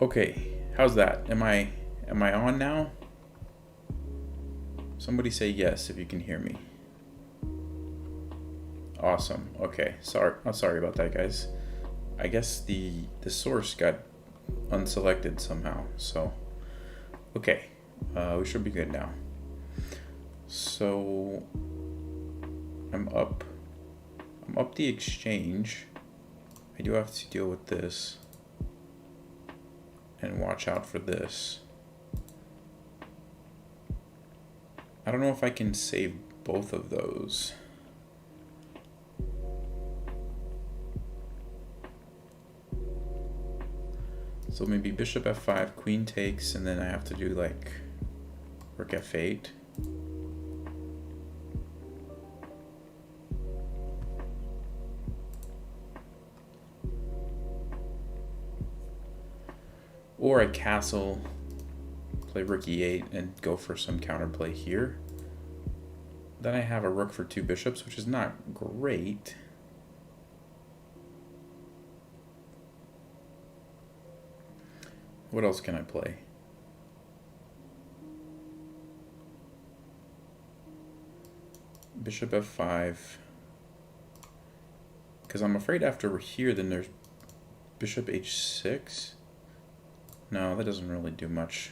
Okay, how's that? Am I on now? Somebody say yes if you can hear me. Awesome. Okay. Sorry about that, guys. I guess the source got unselected somehow. So, okay. We should be good now. So I'm up the exchange. I do have to deal with this and watch out for this. I don't know if I can save both of those. So maybe bishop f5, queen takes, and then I have to do like rook f8. Or I castle, play rook e8, and go for some counterplay here. Then I have a rook for two bishops, which is not great. What else can I play? Bishop f5. Because I'm afraid after here, then there's bishop h6. No, that doesn't really do much.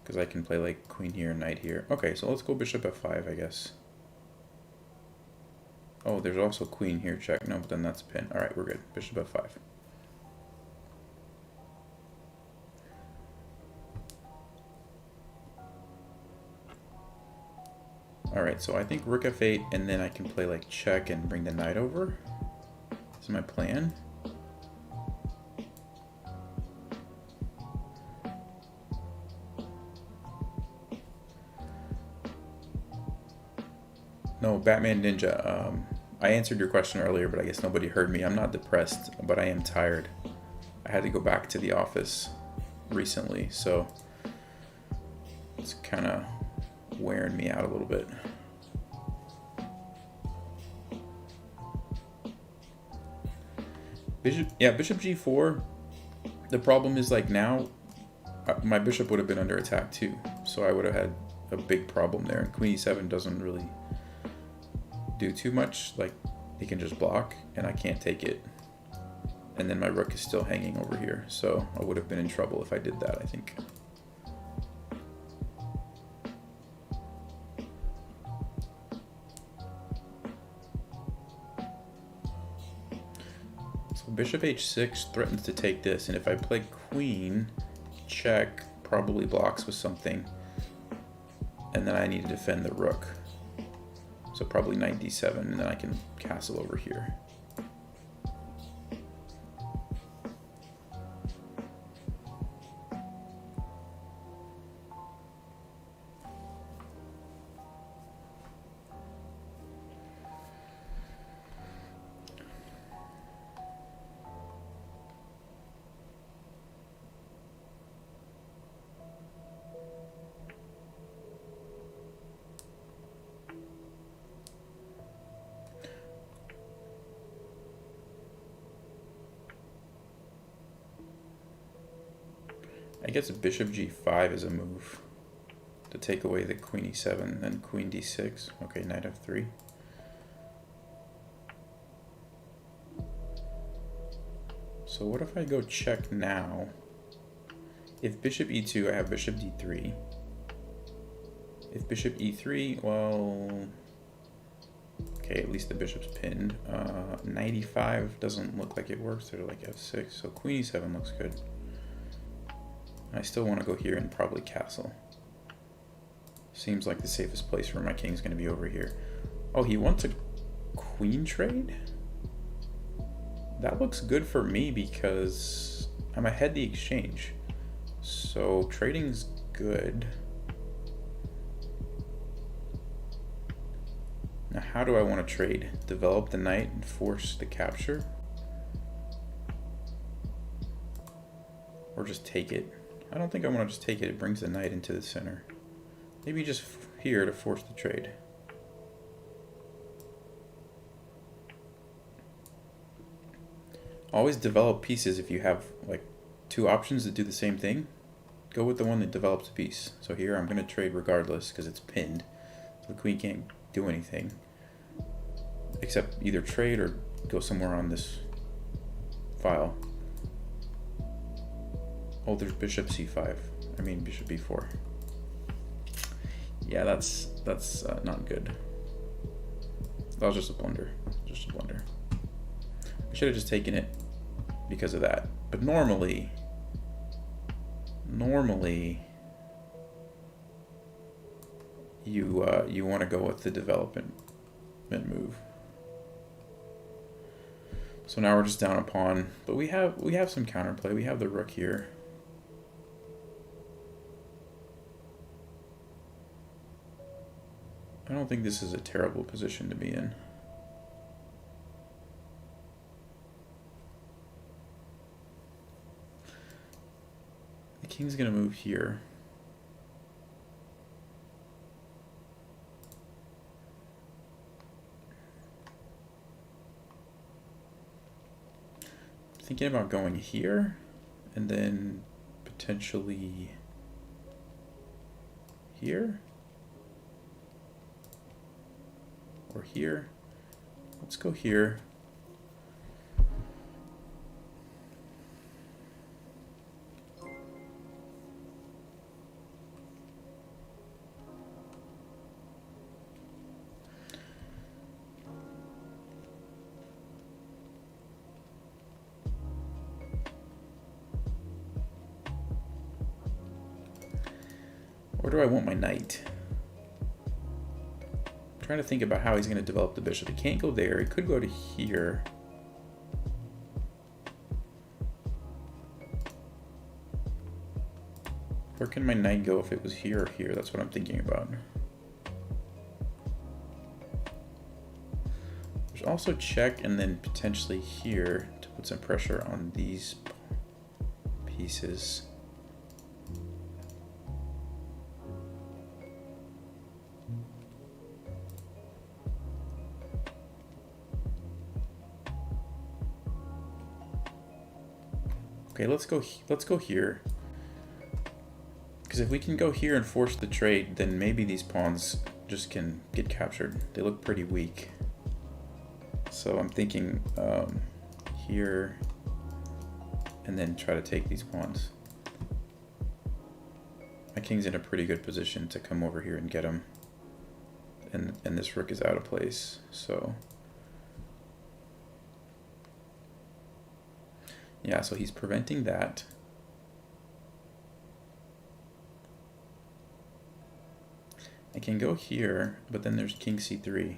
Because I can play like queen here, knight here. Okay, so let's go bishop f5, I guess. Oh, there's also queen here, check. No, but then that's a pin. All right, we're good. Bishop f5. All right, so I think rook f8, and then I can play like check and bring the knight over. This is my plan. No, Batman Ninja. I answered your question earlier, but I guess nobody heard me. I'm not depressed, but I am tired. I had to go back to the office recently, so it's kind of wearing me out a little bit. Bishop g4. The problem is like now, my bishop would have been under attack too, so I would have had a big problem there. And queen e7 doesn't really do too much. Like it can just block, and I can't take it. And then my rook is still hanging over here, so I would have been in trouble if I did that, I think. So bishop h6 threatens to take this, and if I play queen, check probably blocks with something, and then I need to defend the rook. So probably knight d7, and then I can castle over here. I guess bishop g5 is a move to take away the queen e7, then queen d6. Okay, knight f3. So what if I go check now? If bishop e2, I have bishop d3. If bishop e3, well, okay, at least the bishop's pinned. Knight e5 doesn't look like it works. They're like f6, so queen e7 looks good. I still want to go here and probably castle. Seems like the safest place for my king is going to be over here. Oh, he wants a queen trade? That looks good for me because I'm ahead the exchange. So trading's good. Now how do I want to trade? Develop the knight and force the capture? Or just take it? I don't think I want to just take it. It brings the knight into the center. Maybe just here to force the trade. Always develop pieces if you have like two options that do the same thing, go with the one that develops a piece. So here I'm going to trade regardless because it's pinned. So the queen can't do anything except either trade or go somewhere on this file. Oh, there's bishop c5. I mean bishop b4. Yeah, that's not good. That was just a blunder. Just a blunder. I should have just taken it because of that. But normally you want to go with the development move. So now we're just down a pawn, but we have some counterplay. We have the rook here. I don't think this is a terrible position to be in. The king's gonna move here. Thinking about going here and then potentially here. Or here. Let's go here. Where do I want my knight? Trying to think about how he's going to develop the bishop. He can't go there. He could go to here. Where can my knight go if it was here or here? That's what I'm thinking about. There's also check and then potentially here to put some pressure on these pieces. Okay, let's go here. Because if we can go here and force the trade, then maybe these pawns just can get captured. They look pretty weak. So I'm thinking here and then try to take these pawns. My king's in a pretty good position to come over here and get him. And this rook is out of place, so... Yeah, so he's preventing that. I can go here, but then there's king c3.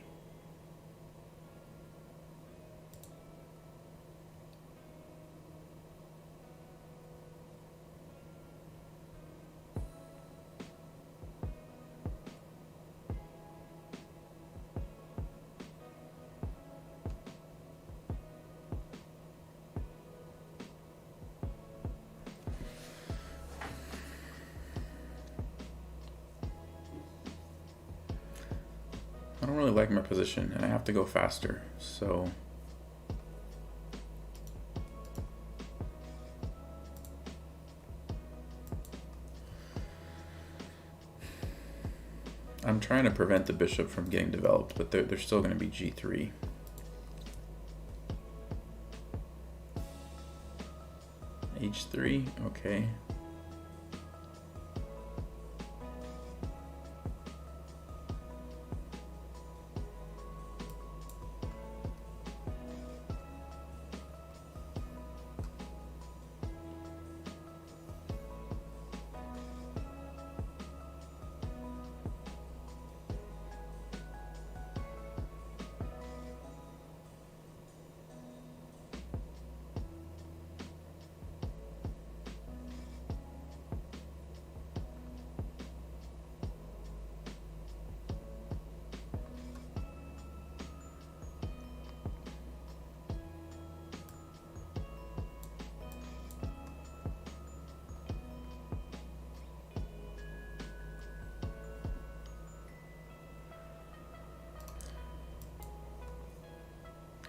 I don't really like my position, and I have to go faster, so... I'm trying to prevent the bishop from getting developed, but they're still going to be g3. h3, okay.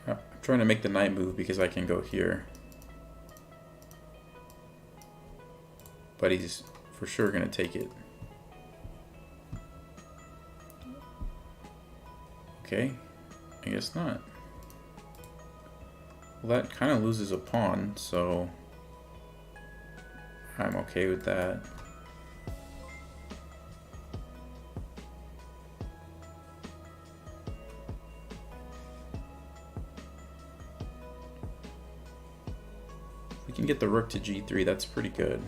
I'm trying to make the knight move because I can go here. but he's for sure gonna take it. Okay, I guess not. Well, that kind of loses a pawn, so I'm okay with that. We can get the rook to g3, that's pretty good.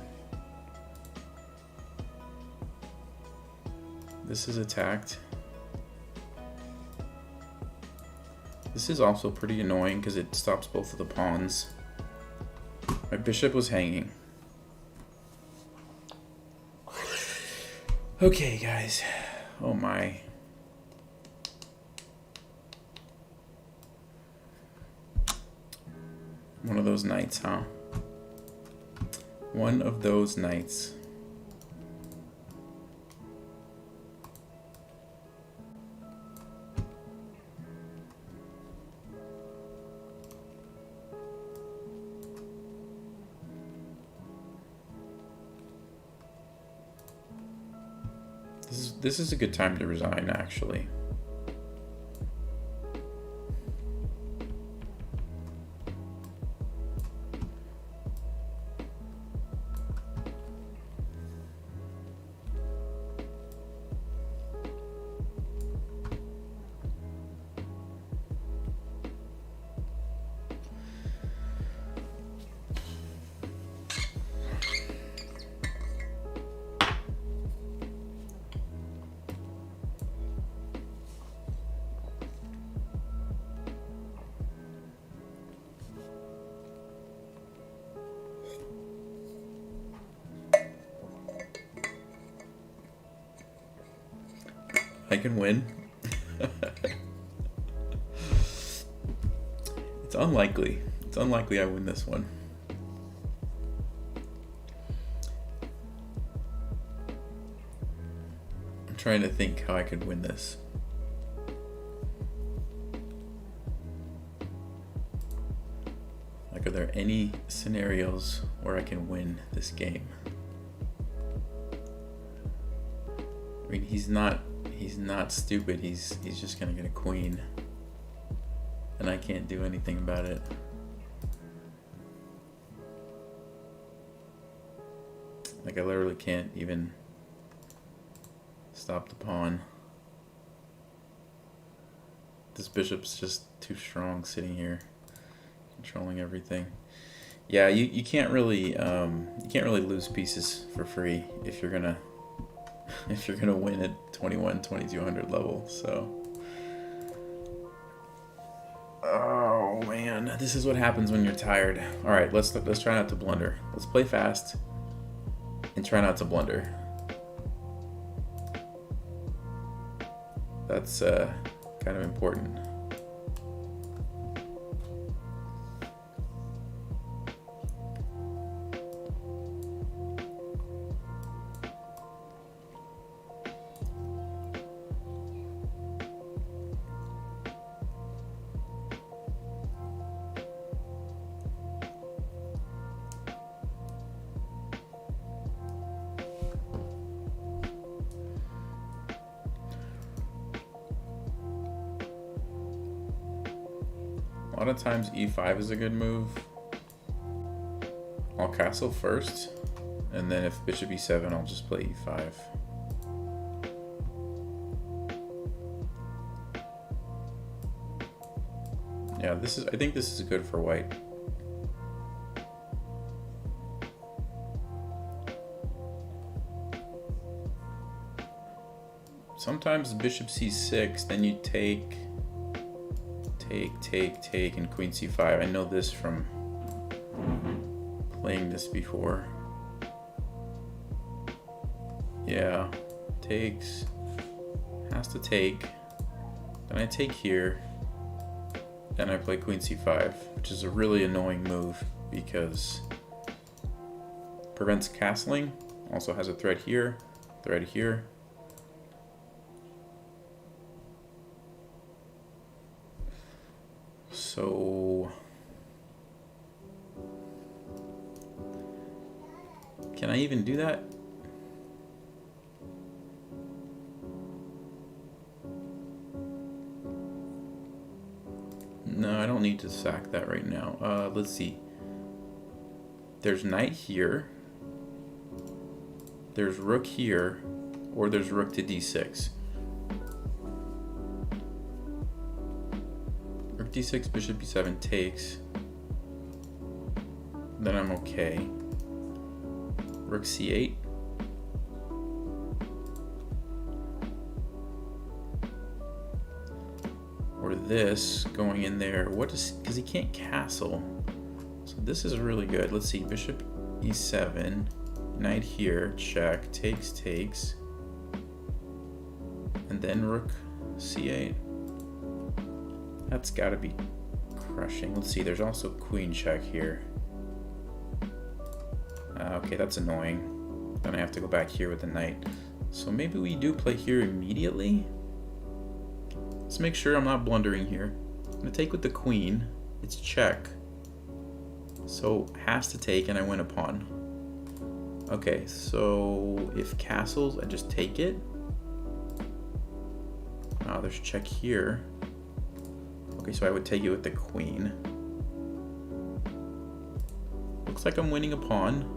This is attacked. This is also pretty annoying because it stops both of the pawns. My bishop was hanging. Okay, guys. Oh my. One of those nights, huh? One of those nights. This is a good time to resign, actually. I can win. It's unlikely. It's unlikely I win this one. I'm trying to think how I could win this. Like, are there any scenarios where I can win this game? I mean, he's not stupid. He's just gonna get a queen, and I can't do anything about it. Like, I literally can't even stop the pawn. This bishop's just too strong sitting here, controlling everything. Yeah, you can't really lose pieces for free if you're gonna win at 2200 level. So, oh man, this is what happens when you're tired. All right, let's try not to blunder. Let's play fast and try not to blunder. That's kind of important. A lot of times e5 is a good move. I'll castle first, and then if bishop e7, I'll just play e5. Yeah, I think this is good for white. Sometimes bishop c6, then you take, and queen c5. I know this from playing this before. Yeah, takes, has to take. Then I take here. Then I play queen c5, which is a really annoying move because prevents castling. Also has a threat here, threat here. So Can I even do that? No, I don't need to sack that right now. Let's see. There's knight here. There's rook here. Or there's rook to d6. Rook d6, bishop b7 takes. Then I'm okay. Rook c8. Or this going in there. What is, because he can't castle. So this is really good. Let's see, bishop e7, knight here, check, takes, and then rook c8. That's gotta be crushing. Let's see, there's also queen check here. Okay, that's annoying. Then I have to go back here with the knight. So maybe we do play here immediately. Let's make sure I'm not blundering here. I'm gonna take with the queen. It's check. So has to take and I win a pawn. Okay, so if castles, I just take it. Oh, there's check here. Okay, so I would take it with the queen. Looks like I'm winning a pawn.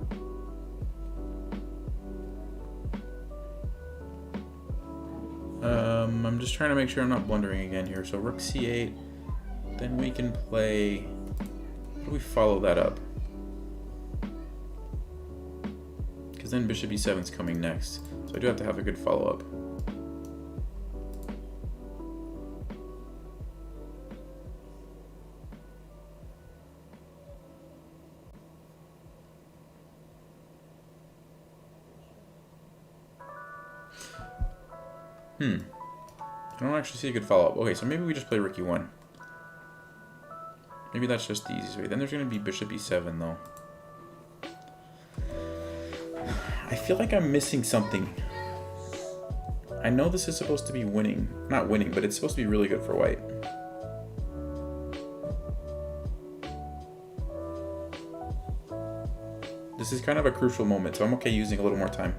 I'm just trying to make sure I'm not blundering again here. So rook c8, then we can play, how do we follow that up? Because then bishop e7 is coming next. So I do have to have a good follow-up. I don't actually see a good follow-up. Okay, so maybe we just play rook e1. Maybe that's just the easiest way. Then there's going to be bishop e7, though. I feel like I'm missing something. I know this is supposed to be winning. Not winning, but it's supposed to be really good for white. This is kind of a crucial moment, so I'm okay using a little more time.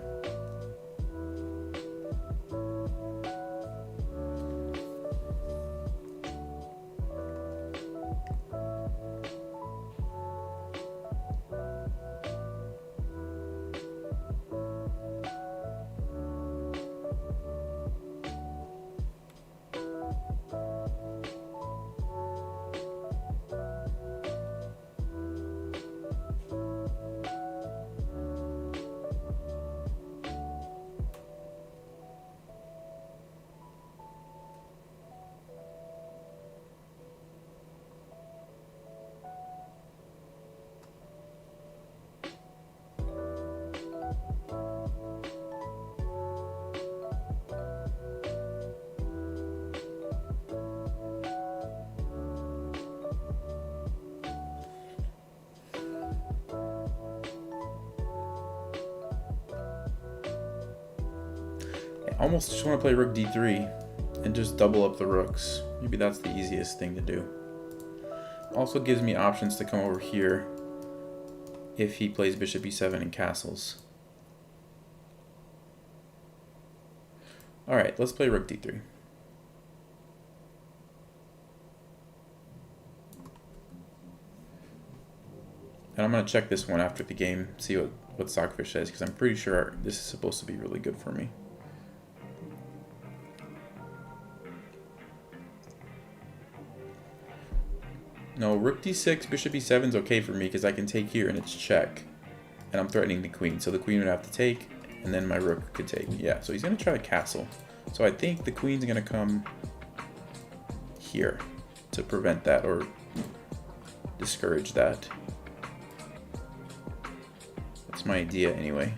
I almost just want to play rook d3 and just double up the rooks. Maybe that's the easiest thing to do. Also gives me options to come over here if he plays bishop e7 and castles. Alright, let's play rook d3. And I'm going to check this one after the game, see what Stockfish says, because I'm pretty sure this is supposed to be really good for me. No, rook d6, bishop e7 is okay for me because I can take here and it's check. And I'm threatening the queen, so the queen would have to take, and then my rook could take. Yeah, so he's going to try to castle. So I think the queen's going to come here to prevent that or discourage that. That's my idea anyway.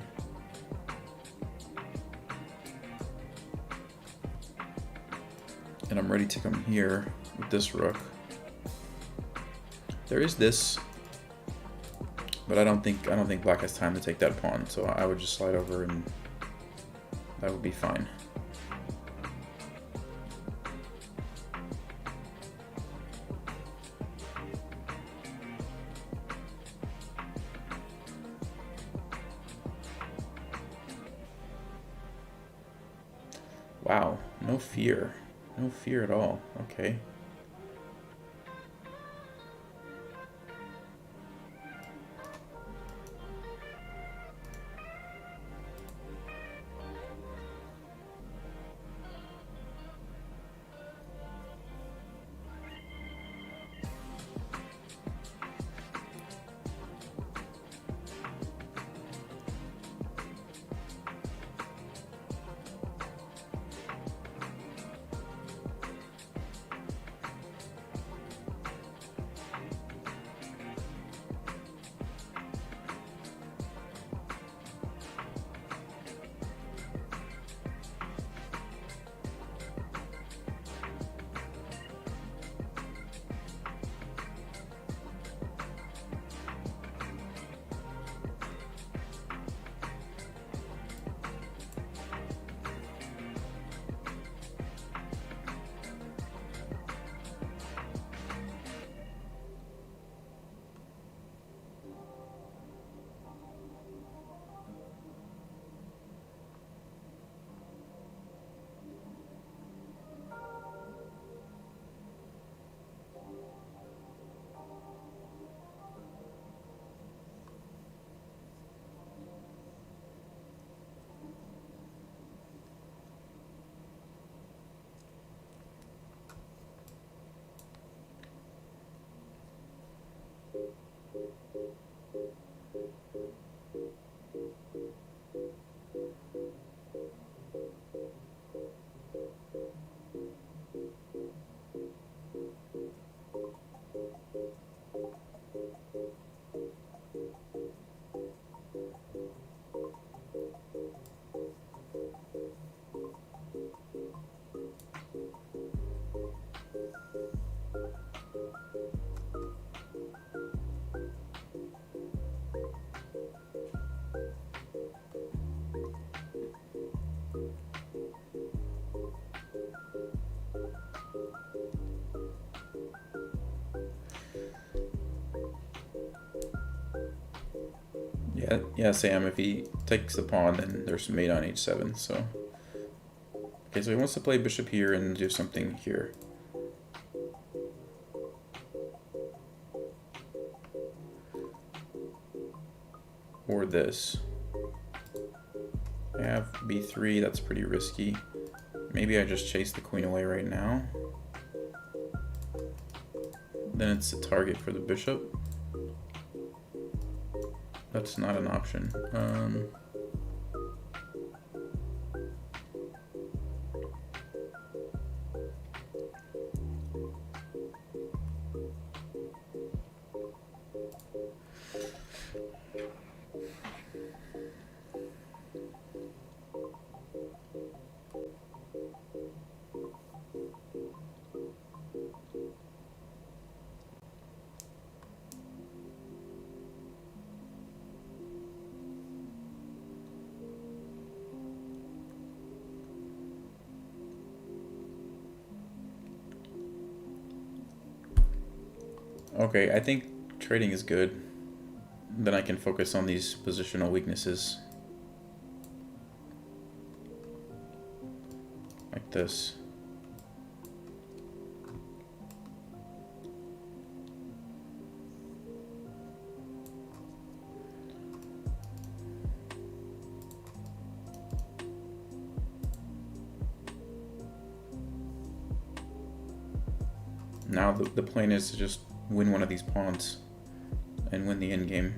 And I'm ready to come here with this rook. There is this, but I don't think black has time to take that pawn, so I would just slide over and that would be fine. Wow, no fear. No fear at all. Okay. Yeah, Sam, if he takes the pawn, then there's mate on h7, so... Okay, so he wants to play bishop here and do something here. Or this. I have b3, that's pretty risky. Maybe I just chase the queen away right now. Then it's a target for the bishop. That's not an option. Okay, I think trading is good. Then I can focus on these positional weaknesses. Like this. Now the plan is to just win one of these pawns and win the endgame.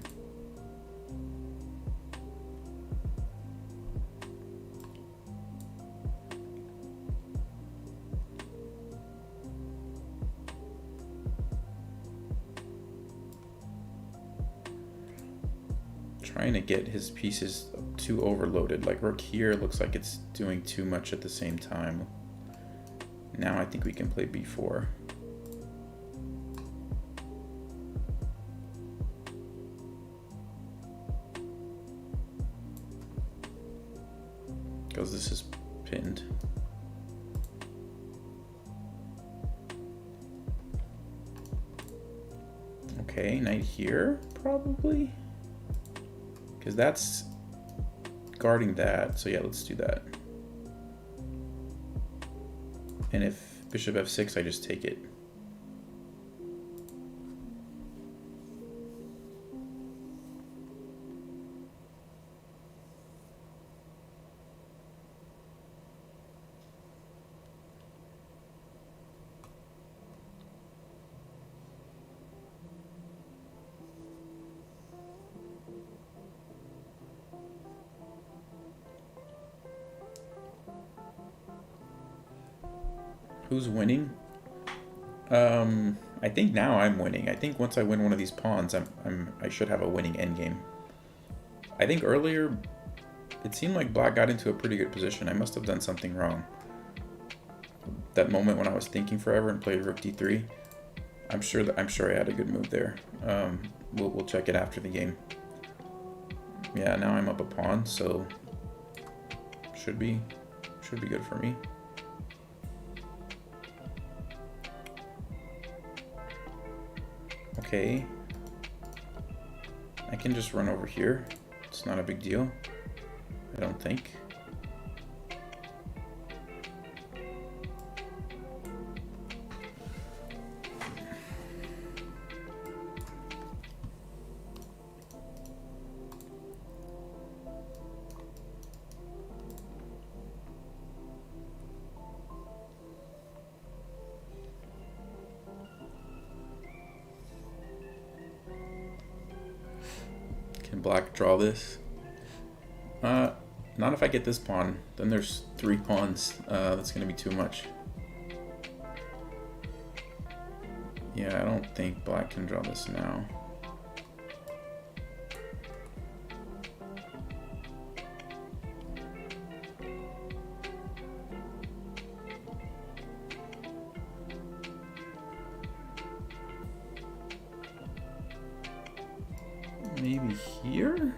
Trying to get his pieces too overloaded. Like rook here looks like it's doing too much at the same time. Now I think we can play b4. Because this is pinned. Okay, knight here, probably. Because that's guarding that, so yeah, let's do that. And if bishop f6, I just take it. Who's winning? I think now I'm winning. I think once I win one of these pawns, I should have a winning endgame. I think earlier it seemed like black got into a pretty good position. I must have done something wrong. That moment when I was thinking forever and played rook d3, I'm sure I had a good move there. We'll check it after the game. Yeah, now I'm up a pawn, so should be good for me. Okay, I can just run over here. It's not a big deal, I don't think. Can black draw this? Not if I get this pawn. Then there's 3 pawns. That's gonna be too much. Yeah, I don't think black can draw this now. Maybe here?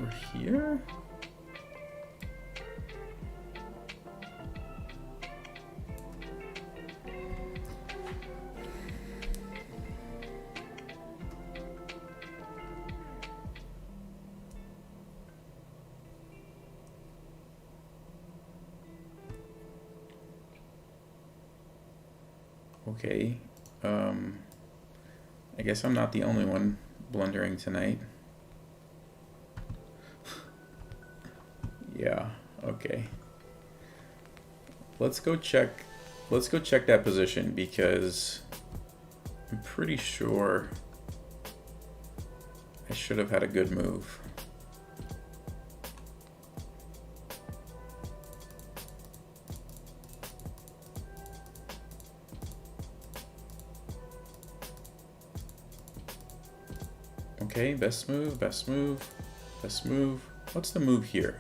Or here? Okay. I guess I'm not the only one blundering tonight. Yeah, okay. Let's go check that position because I'm pretty sure I should have had a good move. Okay, best move, best move, best move. What's the move here?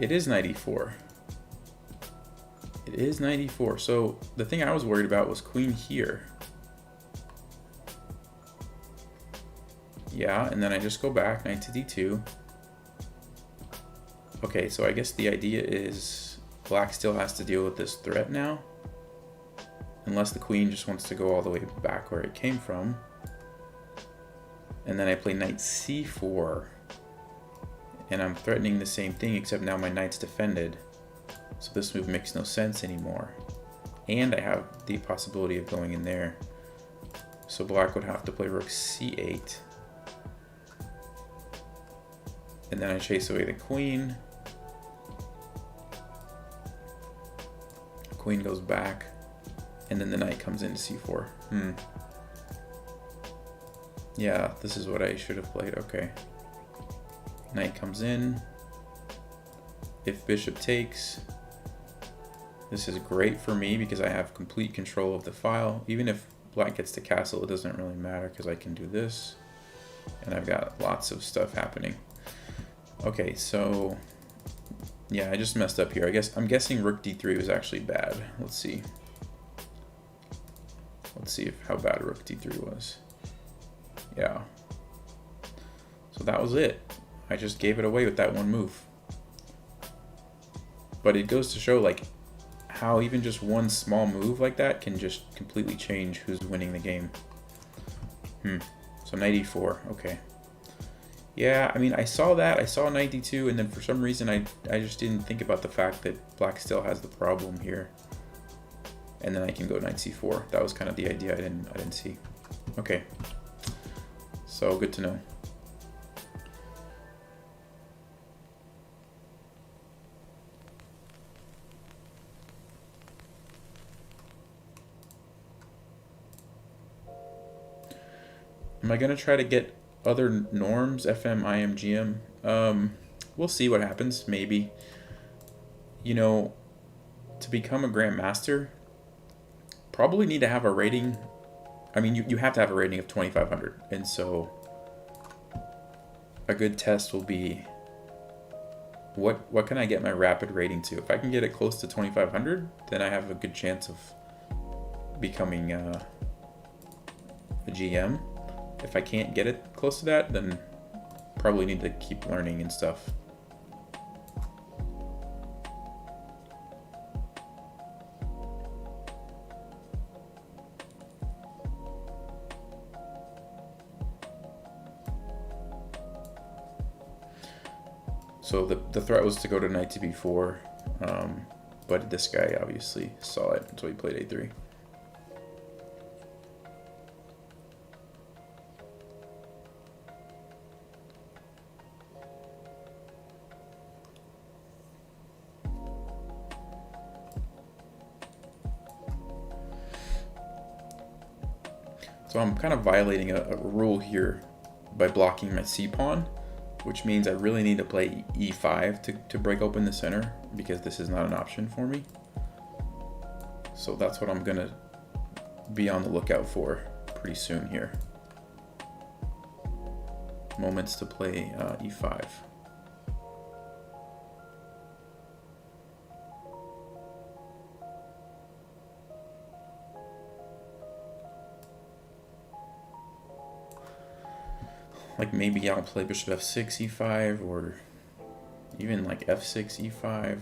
It is 94. It is 94. So the thing I was worried about was queen here. Yeah, and then I just go back, knight to d2. Okay, so I guess the idea is black still has to deal with this threat now. Unless the queen just wants to go all the way back where it came from. And then I play knight c4. And I'm threatening the same thing, except now my knight's defended. So this move makes no sense anymore. And I have the possibility of going in there. So black would have to play rook c8. And then I chase away the queen. Queen goes back. And then the knight comes into c4. Yeah, this is what I should have played. Okay. Knight comes in. If bishop takes, this is great for me because I have complete control of the file. Even if black gets to castle, it doesn't really matter because I can do this. And I've got lots of stuff happening. Okay, so yeah, I just messed up here. I'm guessing rook d3 was actually bad. Let's see. Let's see how bad rook d3 was. Yeah. So that was it. I just gave it away with that one move. But it goes to show like how even just one small move like that can just completely change who's winning the game. So knight e4, okay. Yeah, I mean, I saw that. I saw knight d2, and then for some reason I just didn't think about the fact that black still has the problem here. And then I can go knight c4. That was kind of the idea I didn't see. Okay. So good to know. Am I gonna try to get other norms, FM, IM, GM? We'll see what happens, maybe. You know, to become a Grandmaster, probably need to have a rating. I mean, you have to have a rating of 2,500. And so a good test will be, what can I get my rapid rating to? If I can get it close to 2,500, then I have a good chance of becoming a GM. If I can't get it close to that, then probably need to keep learning and stuff. So the threat was to go to knight to b4, but this guy obviously saw it, so he played a3. So I'm kind of violating a rule here by blocking my c-pawn, which means I really need to play e5 to break open the center, because this is not an option for me. So that's what I'm gonna be on the lookout for pretty soon here. Moments to play e5. Like maybe I'll play bishop f6, e5, or even like f6, e5.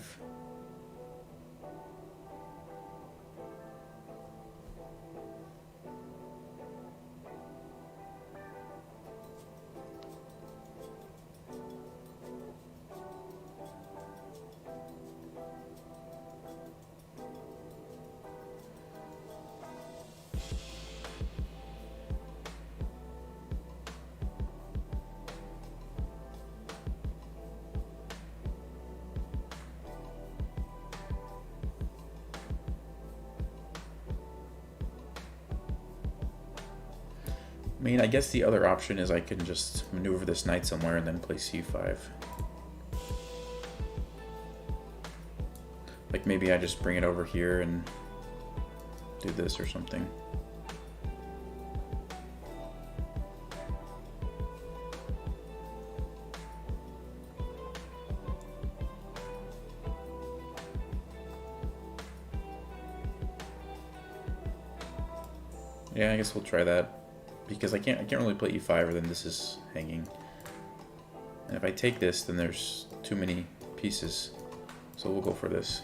I mean, I guess the other option is I can just maneuver this knight somewhere and then play c5. Like maybe I just bring it over here and do this or something. Yeah, I guess we'll try that, because I can't really play e5, or then this is hanging. And if I take this, then there's too many pieces. So we'll go for this.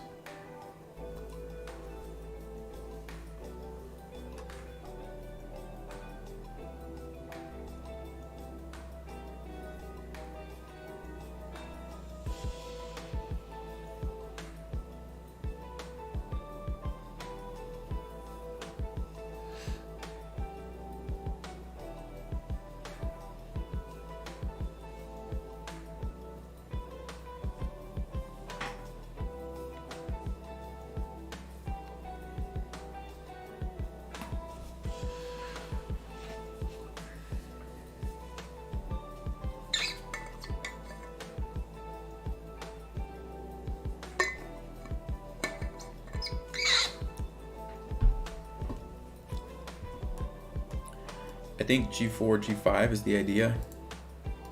I think g4, g5 is the idea.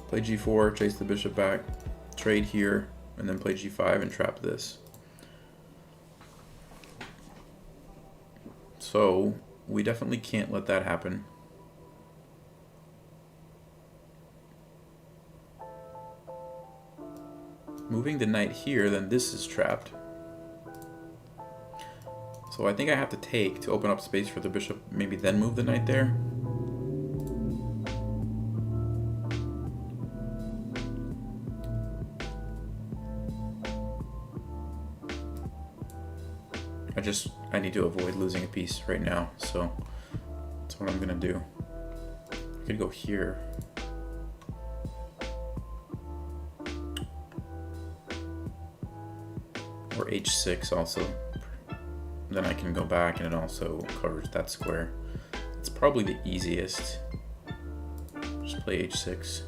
Play g4, chase the bishop back, trade here, and then play g5 and trap this. So we definitely can't let that happen. Moving the knight here, then this is trapped. So I think I have to take to open up space for the bishop, maybe then move the knight there. I need to avoid losing a piece right now, so that's what I'm gonna do. I could go here. Or h6 also. Then I can go back and it also covers that square. It's probably the easiest. Just play h6.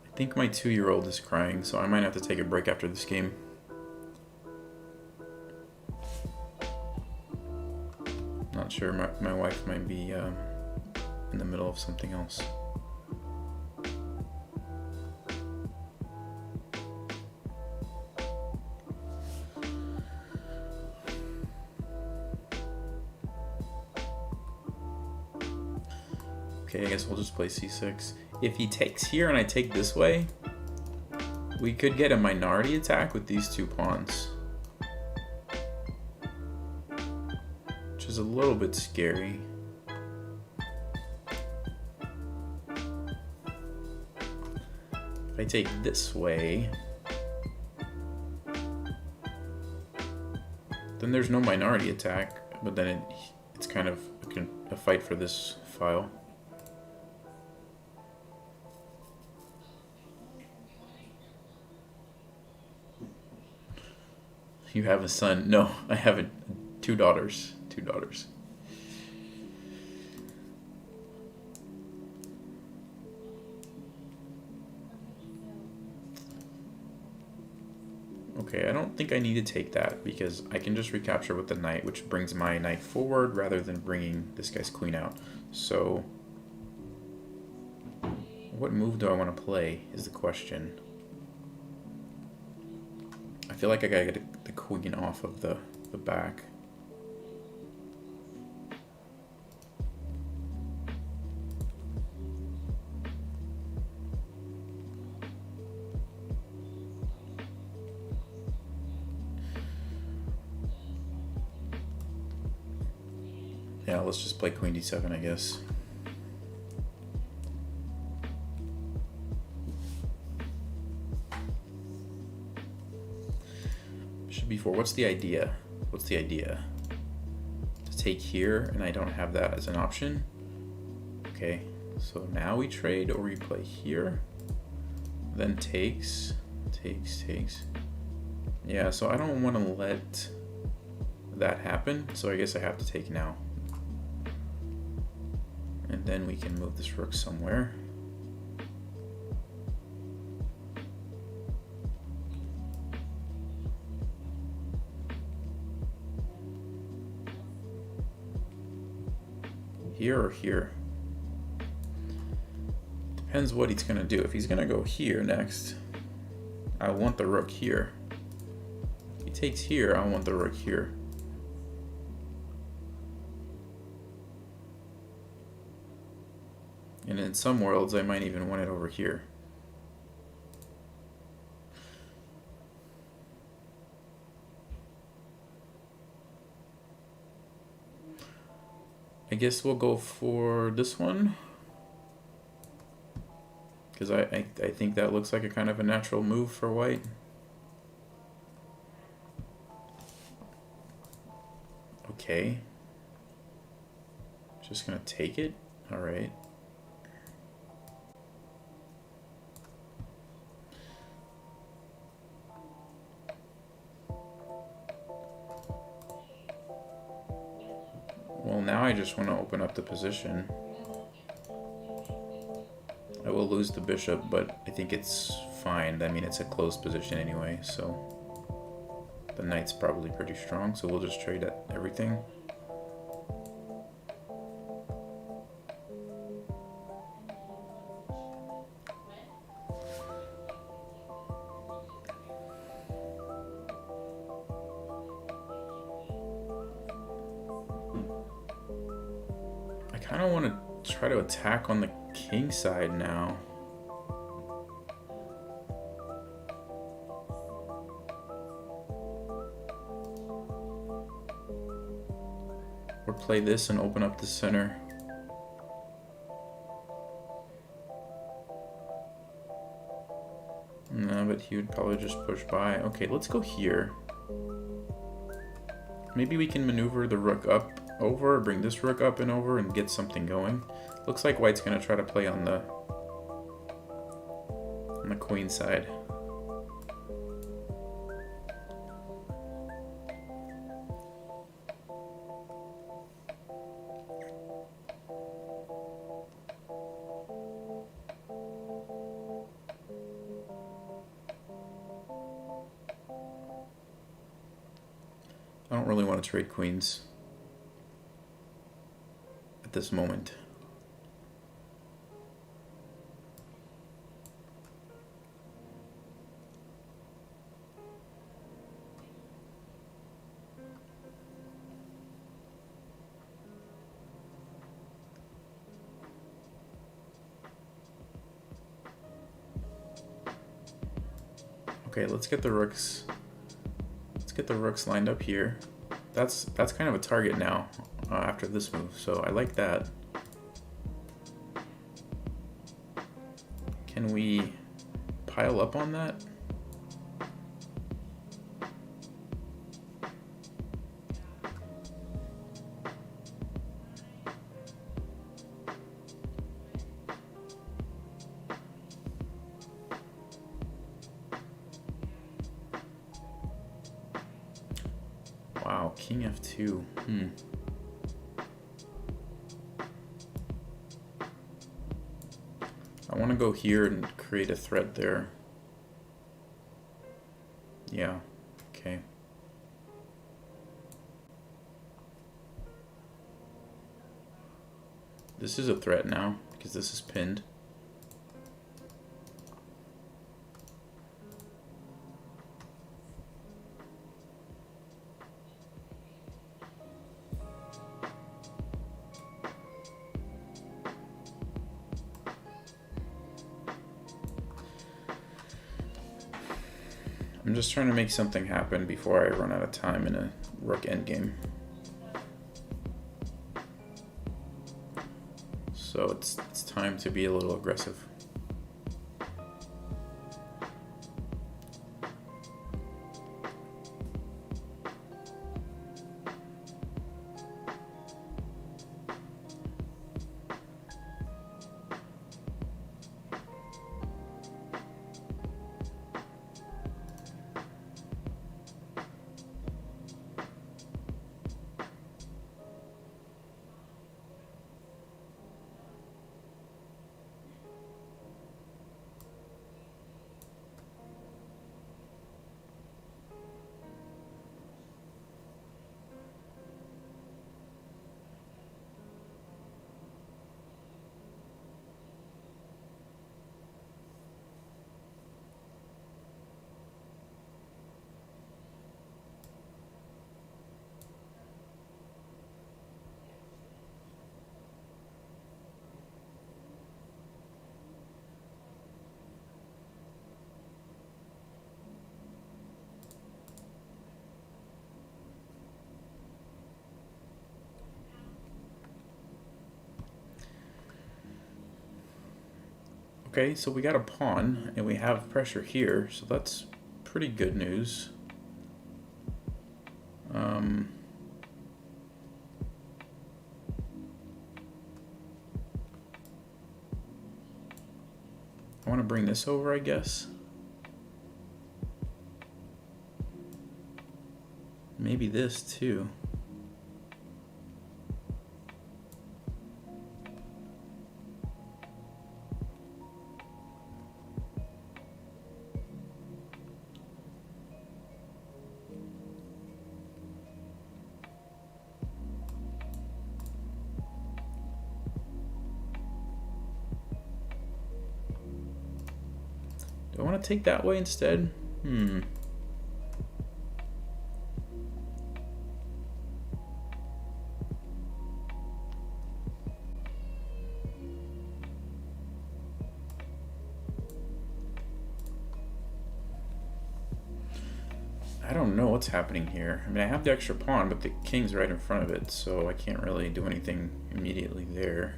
I think my 2-year-old is crying, so I might have to take a break after this game. Not sure, my wife might be in the middle of something else. Okay, I guess we'll just play c6. If he takes here and I take this way, we could get a minority attack with these 2 pawns. Which is a little bit scary. If I take this way, then there's no minority attack, but then it's kind of a fight for this file. You have a son? No, I haven't. 2 daughters. 2 daughters. Okay, I don't think I need to take that because I can just recapture with the knight, which brings my knight forward rather than bringing this guy's queen out. So, what move do I want to play is the question. I feel like I gotta get the queen off of the back. Yeah, let's just play queen d7, I guess. Before, what's the idea? What's the idea? To take here, and I don't have that as an option. Okay, so now we trade, or we play here, then takes. Yeah, so I don't want to let that happen, so I guess I have to take now. And then we can move this rook somewhere. Here or here? Depends what he's gonna do. If he's gonna go here next, I want the rook here. If he takes here, I want the rook here. And in some worlds, I might even want it over here. I guess we'll go for this one. Because I think that looks like a kind of a natural move for white. Okay. Just gonna take it? Alright. Well, now I just want to open up the position. I will lose the bishop, but I think it's fine. I mean, it's a closed position anyway, so the knight's probably pretty strong, so we'll just trade at everything. I kind of want to try to attack on the king side now. Or play this and open up the center. No, but he would probably just push by. Okay, let's go here. Maybe we can maneuver the rook up over, bring this rook up and over, and get something going. Looks like white's gonna try to play on the queen side. I don't really want to trade queens at this moment. Okay, let's get the rooks. Let's get the rooks lined up here. That's kind of a target now after this move, so I like that. Can we pile up on that? Wow, king f2. I want to go here and create a threat there. Yeah, okay. This is a threat now, because this is pinned. I'm just trying to make something happen before I run out of time in a rook endgame. So it's time to be a little aggressive. Okay, so we got a pawn, and we have pressure here, so that's pretty good news. I want to bring this over, I guess. Maybe this, too. Do I want to take that way instead? I don't know what's happening here. I mean, I have the extra pawn, but the king's right in front of it, so I can't really do anything immediately there.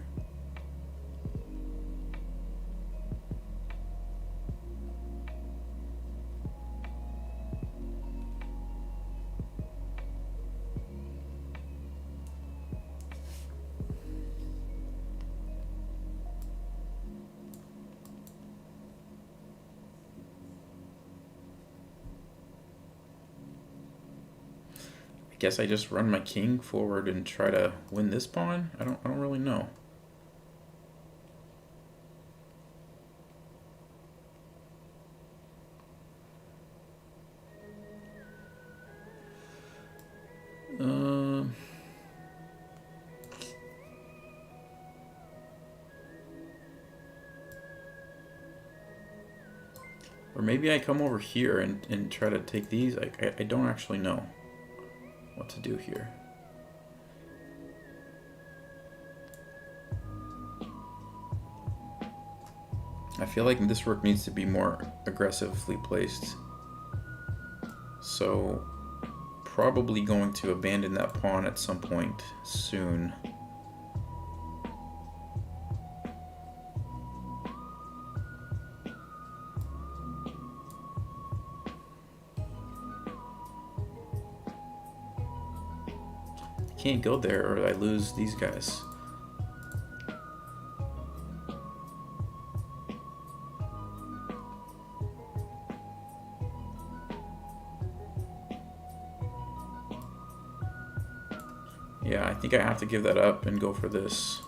I guess I just run my king forward and try to win this pawn. I don't really know. Or maybe I come over here and try to take these. I don't actually know what to do here. I feel like this rook needs to be more aggressively placed. So probably going to abandon that pawn at some point soon. Can't go there or I lose these guys. Yeah, I think I have to give that up and go for this.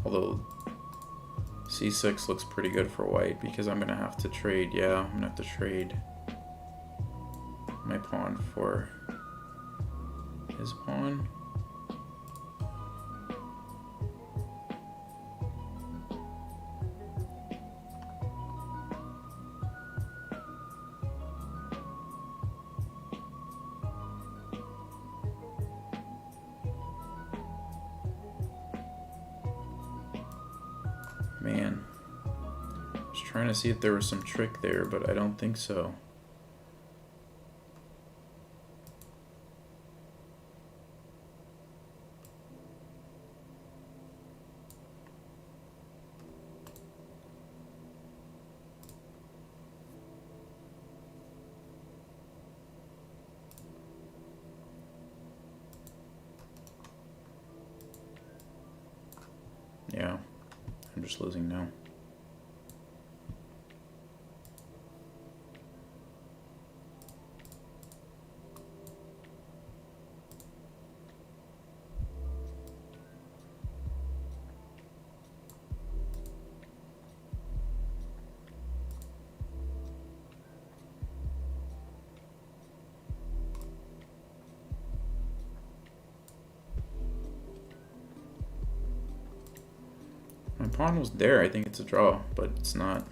Although c6 looks pretty good for white because I'm gonna have to trade. Yeah, I'm gonna have to trade my pawn for his pawn. Man, I was trying to see if there was some trick there, but I don't think so. Yeah, I'm just losing now. My pawn was there. I think it's a draw, but it's not.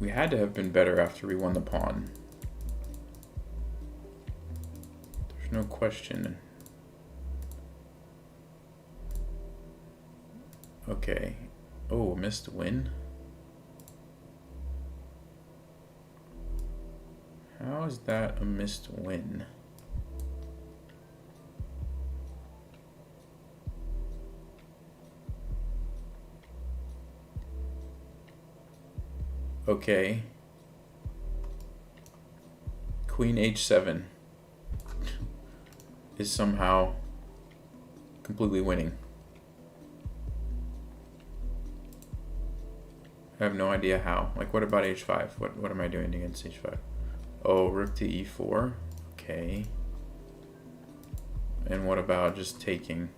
We had to have been better after we won the pawn. There's no question. Okay. Oh, missed win? How is that a missed win? Okay. Queen h7 is somehow completely winning. I have no idea how. Like, what about h5? What am I doing against h5? Oh, rook to e4. Okay. And what about just taking?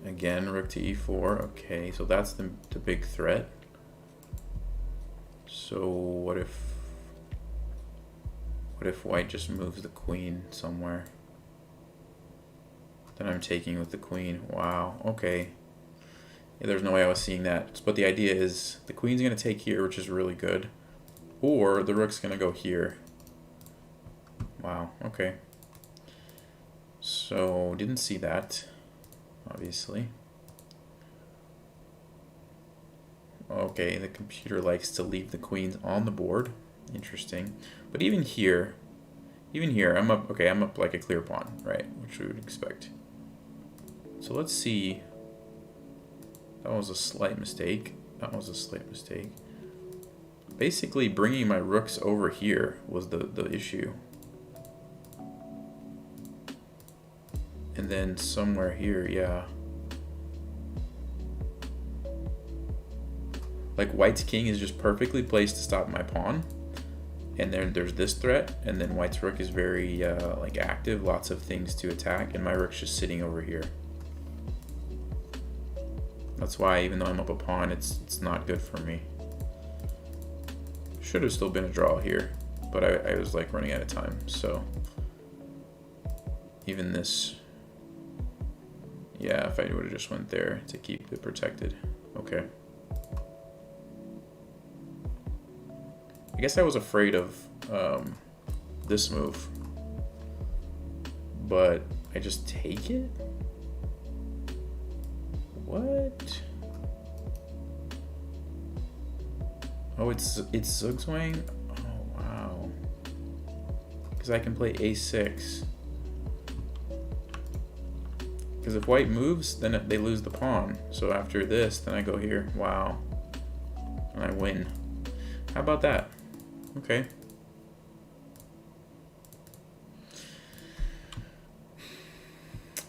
Again, rook to e4. Okay, so that's the big threat. So what if white just moves the queen somewhere? that I'm taking with the queen. Wow, okay. Yeah, there's no way I was seeing that. But the idea is the queen's going to take here, which is really good. Or the rook's going to go here. Wow, okay. So, didn't see that, obviously. Okay, the computer likes to leave the queens on the board. Interesting. But even here, I'm up, okay, I'm up like a clear pawn, right? Which we would expect. So let's see. That was a slight mistake. That was a slight mistake. Basically, bringing my rooks over here was the issue. And then somewhere here, yeah. Like white's king is just perfectly placed to stop my pawn. And then there's this threat, and then white's rook is very like active, lots of things to attack, and my rook's just sitting over here. That's why even though I'm up a pawn, it's not good for me. Should have still been a draw here, but I was like running out of time, so even this, yeah, if I would have just went there to keep it protected. Okay. I guess I was afraid of this move, but I just take it? What? Oh, it's Zugzwang? Oh, wow. Because I can play a6. Because if white moves, then they lose the pawn. So after this, then I go here. Wow. And I win. How about that? Okay.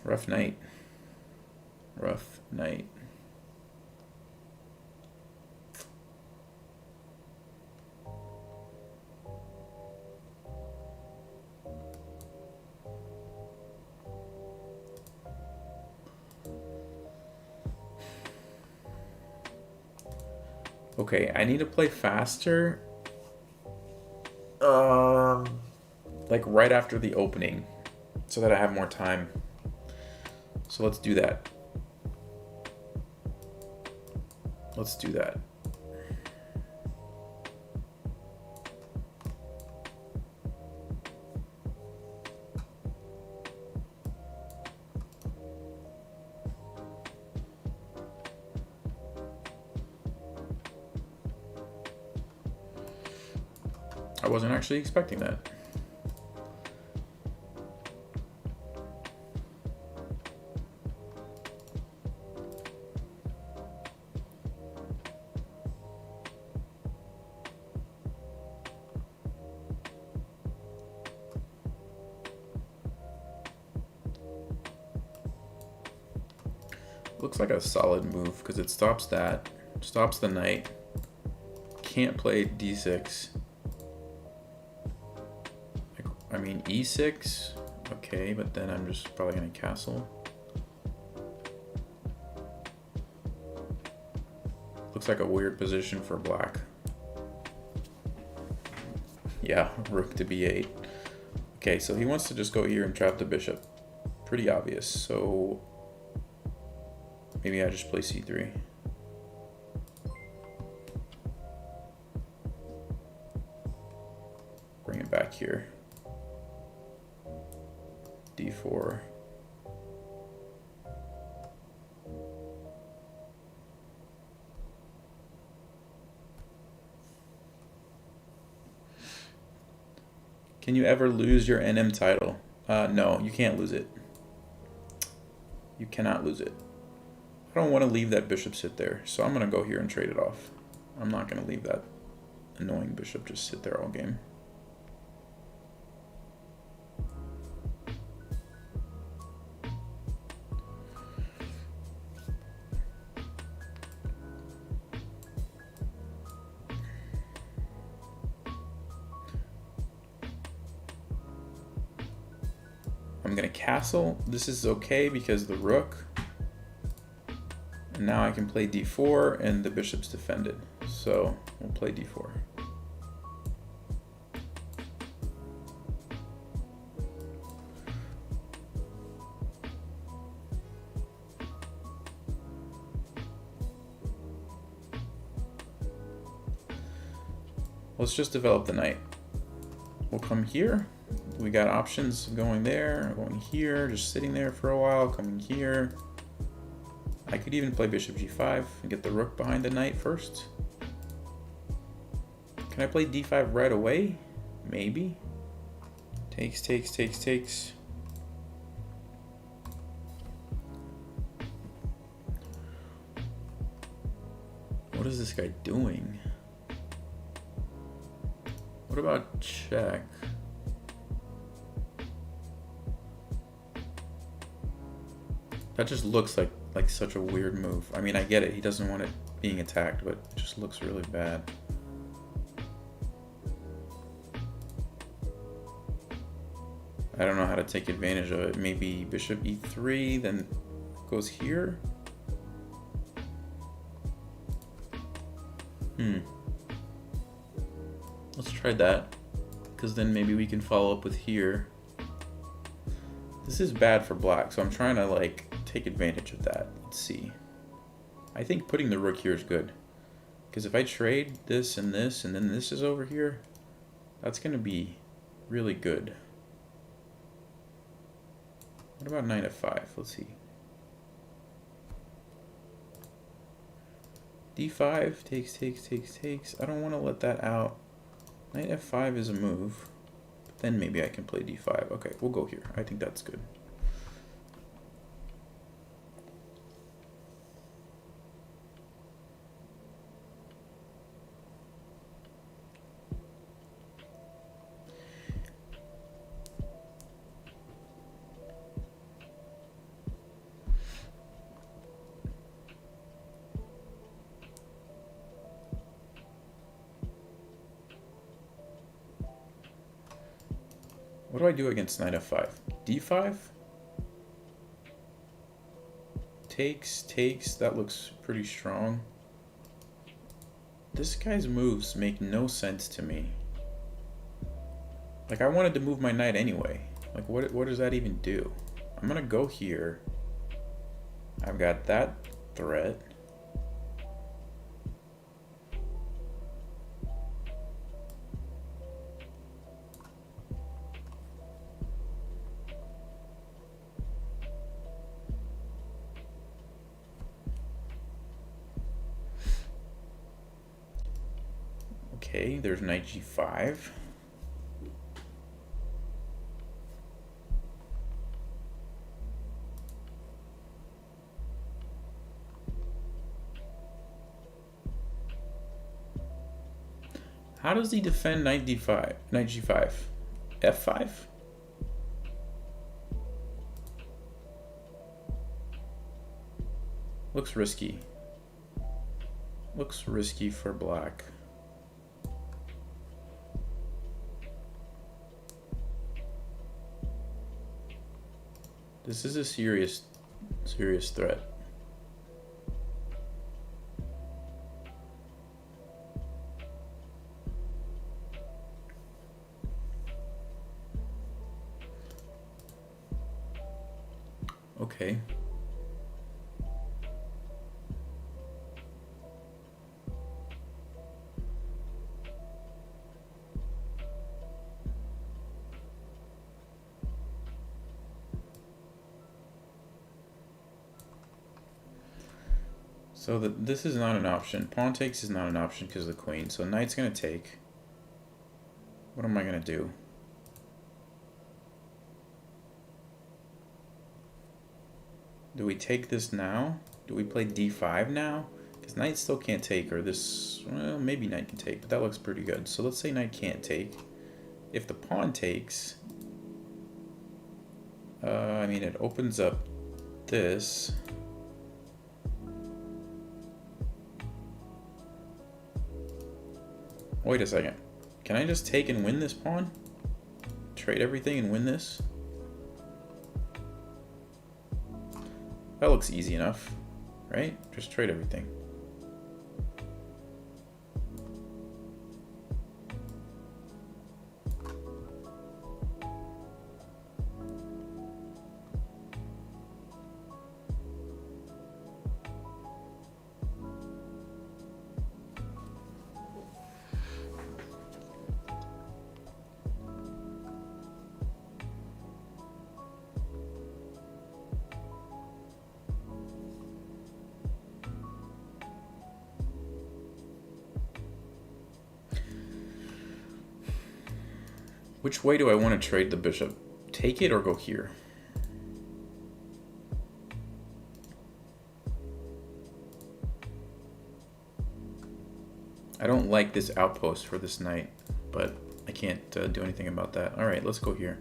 Rough night. Rough night. Okay, I need to play faster. Like right after the opening, so that I have more time. So let's do that. Let's do that. I wasn't actually expecting that. Looks like a solid move because it stops that, stops the knight. Can't play d6. I mean e6, okay, but then I'm just probably gonna castle. Looks like a weird position for black. Yeah, rook to b8. Okay, so he wants to just go here and trap the bishop. Pretty obvious, so maybe I just play c3. Bring it back here. d4. Can you ever lose your NM title? No, you can't lose it. You cannot lose it. I don't want to leave that bishop sit there, so I'm going to go here and trade it off. I'm not going to leave that annoying bishop just sit there all game. I'm going to castle. This is okay because the rook. And now I can play d4 and the bishop's defended. So we'll play d4. Let's just develop the knight. We'll come here. We got options going there, going here, just sitting there for a while, coming here. I could even play bishop g5 and get the rook behind the knight first. Can I play d5 right away? Maybe. Takes, takes, takes, takes. What is this guy doing? What about check? That just looks like such a weird move. I mean, I get it. He doesn't want it being attacked, but it just looks really bad. I don't know how to take advantage of it. Maybe bishop e3, then goes here. Let's try that, because then maybe we can follow up with here. This is bad for black, so I'm trying to like take advantage of that. Let's see. I think putting the rook here is good, because if I trade this and then this is over here, that's going to be really good. What about knight f5? Let's see. d5 takes, takes, takes, takes. I don't want to let that out. Knight f5 is a move. But then maybe I can play d5. Okay, we'll go here. I think that's good. What do I do against knight f5? d5? Takes, takes. That looks pretty strong. This guy's moves make no sense to me. Like, I wanted to move my knight anyway. Like, what does that even do? I'm gonna go here. I've got that threat. Okay, there's knight g5. How does he defend knight d5? Knight g5? f5? Looks risky. Looks risky for black. This is a serious threat. Okay. So this is not an option. Pawn takes is not an option because of the queen. So knight's going to take. What am I going to do? Do we take this now? Do we play d5 now? Because knight still can't take, or this... Well, maybe knight can take, but that looks pretty good. So let's say knight can't take. If the pawn takes... I mean, it opens up this... Wait a second. Can I just take and win this pawn? Trade everything and win this? That looks easy enough, right? Just trade everything. Which way do I want to trade the bishop? Take it or go here? I don't like this outpost for this knight, but I can't do anything about that. Alright, let's go here.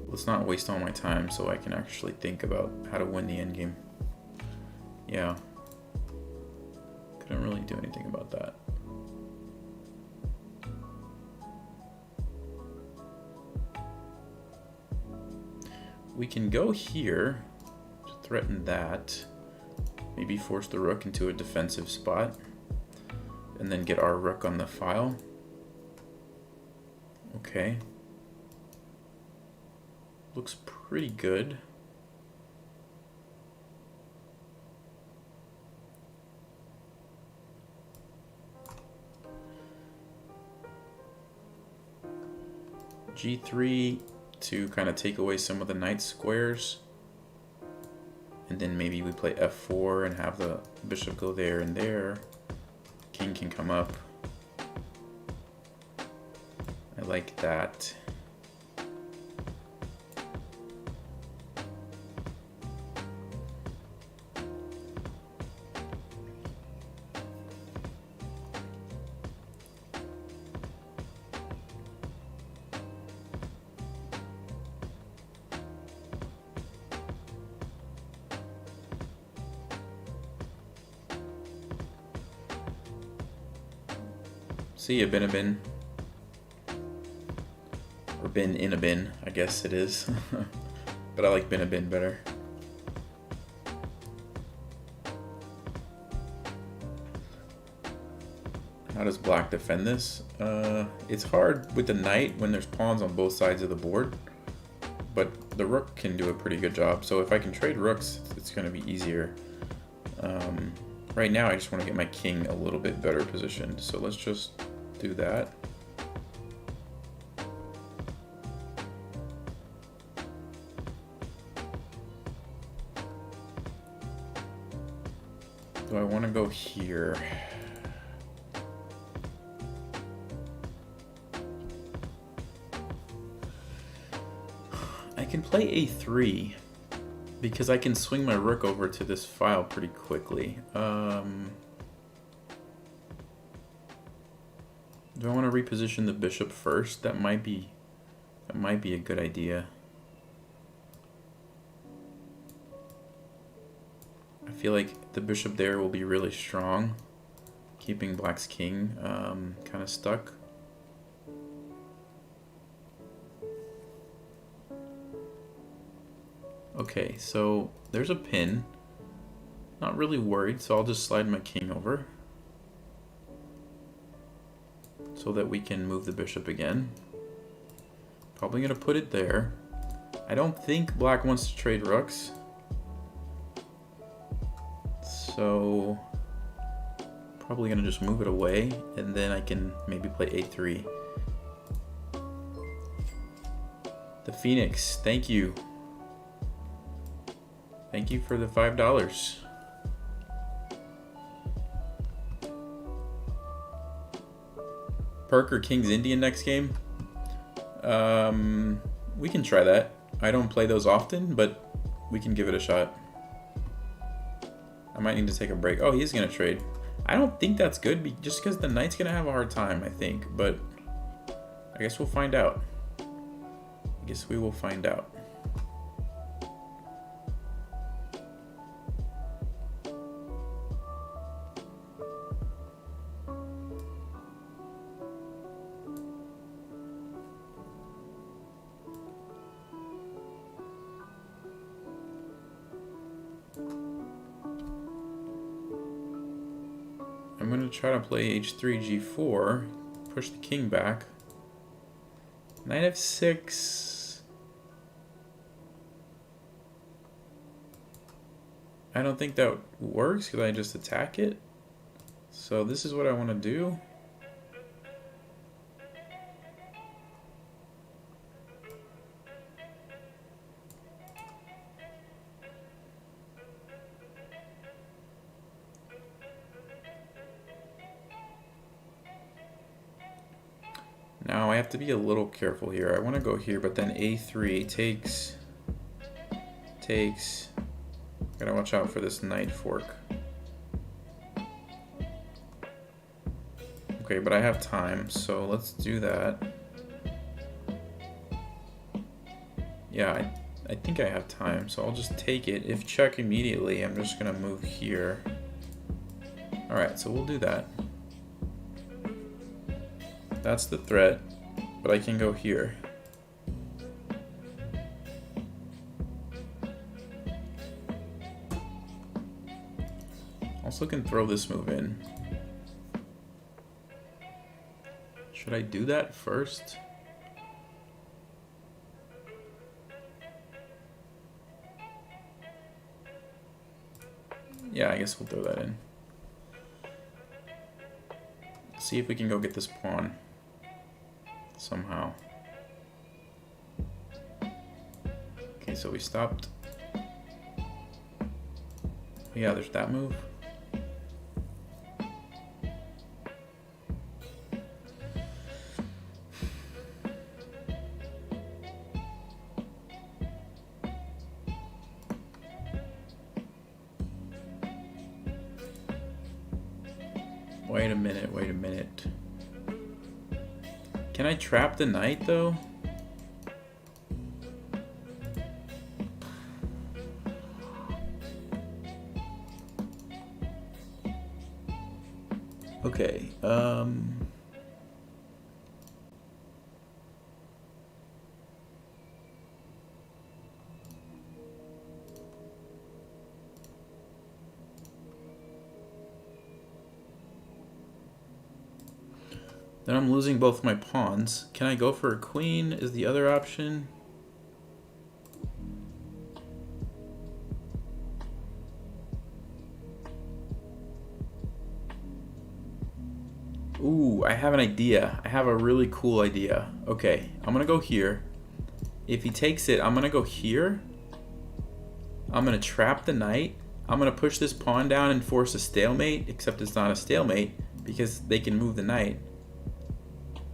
Let's not waste all my time so I can actually think about how to win the endgame. Yeah. Couldn't really do anything about that. We can go here to threaten that. Maybe force the rook into a defensive spot. And then get our rook on the file. Okay. Looks pretty good. G3 to kind of take away some of the knight squares. And then maybe we play F4 and have the bishop go there and there. King can come up. I like that. See ya, bin a bin. Or bin in a bin, I guess it is. But I like bin a bin better. How does black defend this? It's hard with the knight when there's pawns on both sides of the board. But the rook can do a pretty good job. So if I can trade rooks, it's going to be easier. Right now I just want to get my king a little bit better positioned. So let's just do that. Do I want to go here? I can play a3 because I can swing my rook over to this file pretty quickly. Do I want to reposition the bishop first? That might be a good idea. I feel like the bishop there will be really strong, keeping black's king kind of stuck. Okay, so there's a pin. Not really worried, so I'll just slide my king over so that we can move the bishop again. Probably gonna put it there. I don't think black wants to trade rooks. So probably gonna just move it away and then I can maybe play a3. The Phoenix, thank you. Thank you for the $5. Perk or King's Indian next game? We can try that. I don't play those often, but we can give it a shot. I might need to take a break. Oh, he's gonna trade. I don't think that's good, just because the knight's gonna have a hard time, I think. But I guess we'll find out. I guess we will find out. I'm going to try to play h3, g4, push the king back. Knight f6. I don't think that works because I just attack it. So this is what I want to do. I have to be a little careful here. I want to go here, but then a3 takes. Gotta watch out for this knight fork. Okay, but I have time, so let's do that. Yeah, I think I have time, so I'll just take it. If check immediately, I'm just gonna move here. Alright, so we'll do that. That's the threat, but I can go here. Also can throw this move in. Should I do that first? Yeah, I guess we'll throw that in. See if we can go get this pawn somehow. Okay, so we stopped. Yeah, there's that move. Wait a minute. Can I trap the knight though? Okay, then I'm losing both my pawns. Can I go for a queen is the other option? Ooh, I have an idea. I have a really cool idea. Okay, I'm gonna go here. If he takes it, I'm gonna go here. I'm gonna trap the knight. I'm gonna push this pawn down and force a stalemate, except it's not a stalemate because they can move the knight.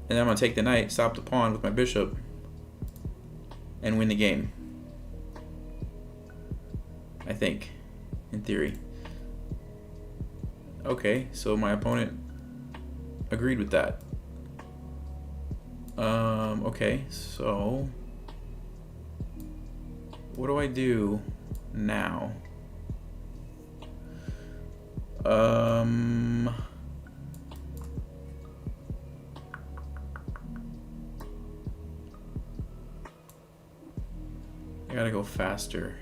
And then I'm gonna take the knight, stop the pawn with my bishop, and win the game. I think, in theory. Okay, so my opponent agreed with that. Okay, so what do I do now? I gotta go faster.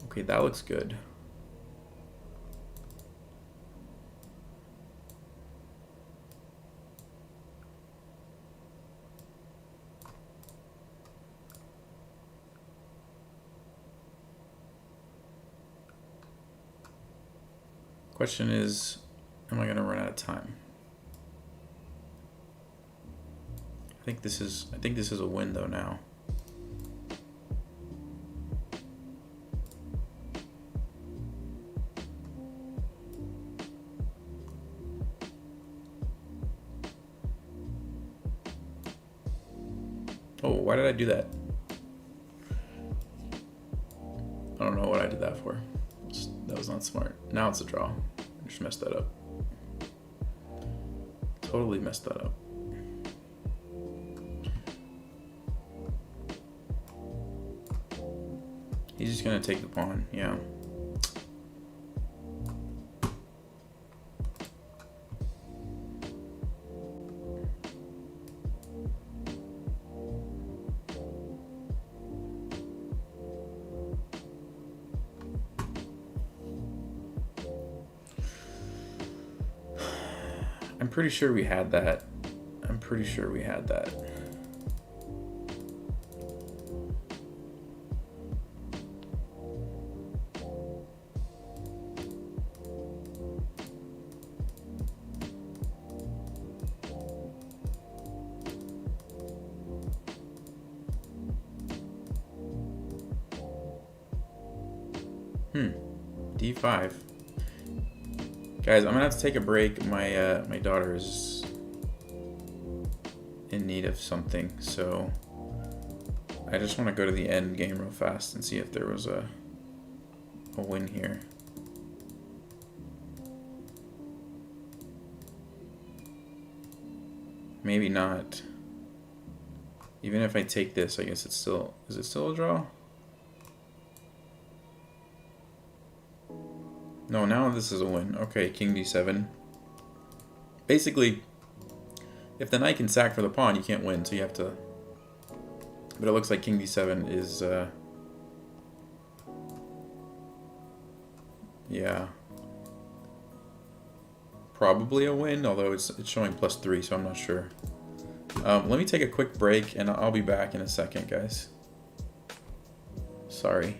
Okay, that looks good. Question is, am I gonna run out of time? I think this is a win though now. Oh, why did I do that? I don't know what I did that for. That was not smart. Now it's a draw. I just messed that up. Totally messed that up. He's just gonna take the pawn, yeah. I'm pretty sure we had that. D5. Guys, I'm gonna have to take a break. My daughter is in need of something, so I just want to go to the end game real fast and see if there was a win here. Maybe not. Even if I take this, I guess it's still... Is it still a draw? No, now this is a win. Okay, king d7. Basically, if the knight can sack for the pawn, you can't win, so you have to... But it looks like king d7 is... Yeah. Probably a win, although it's showing +3, so I'm not sure. Let me take a quick break, and I'll be back in a second, guys. Sorry.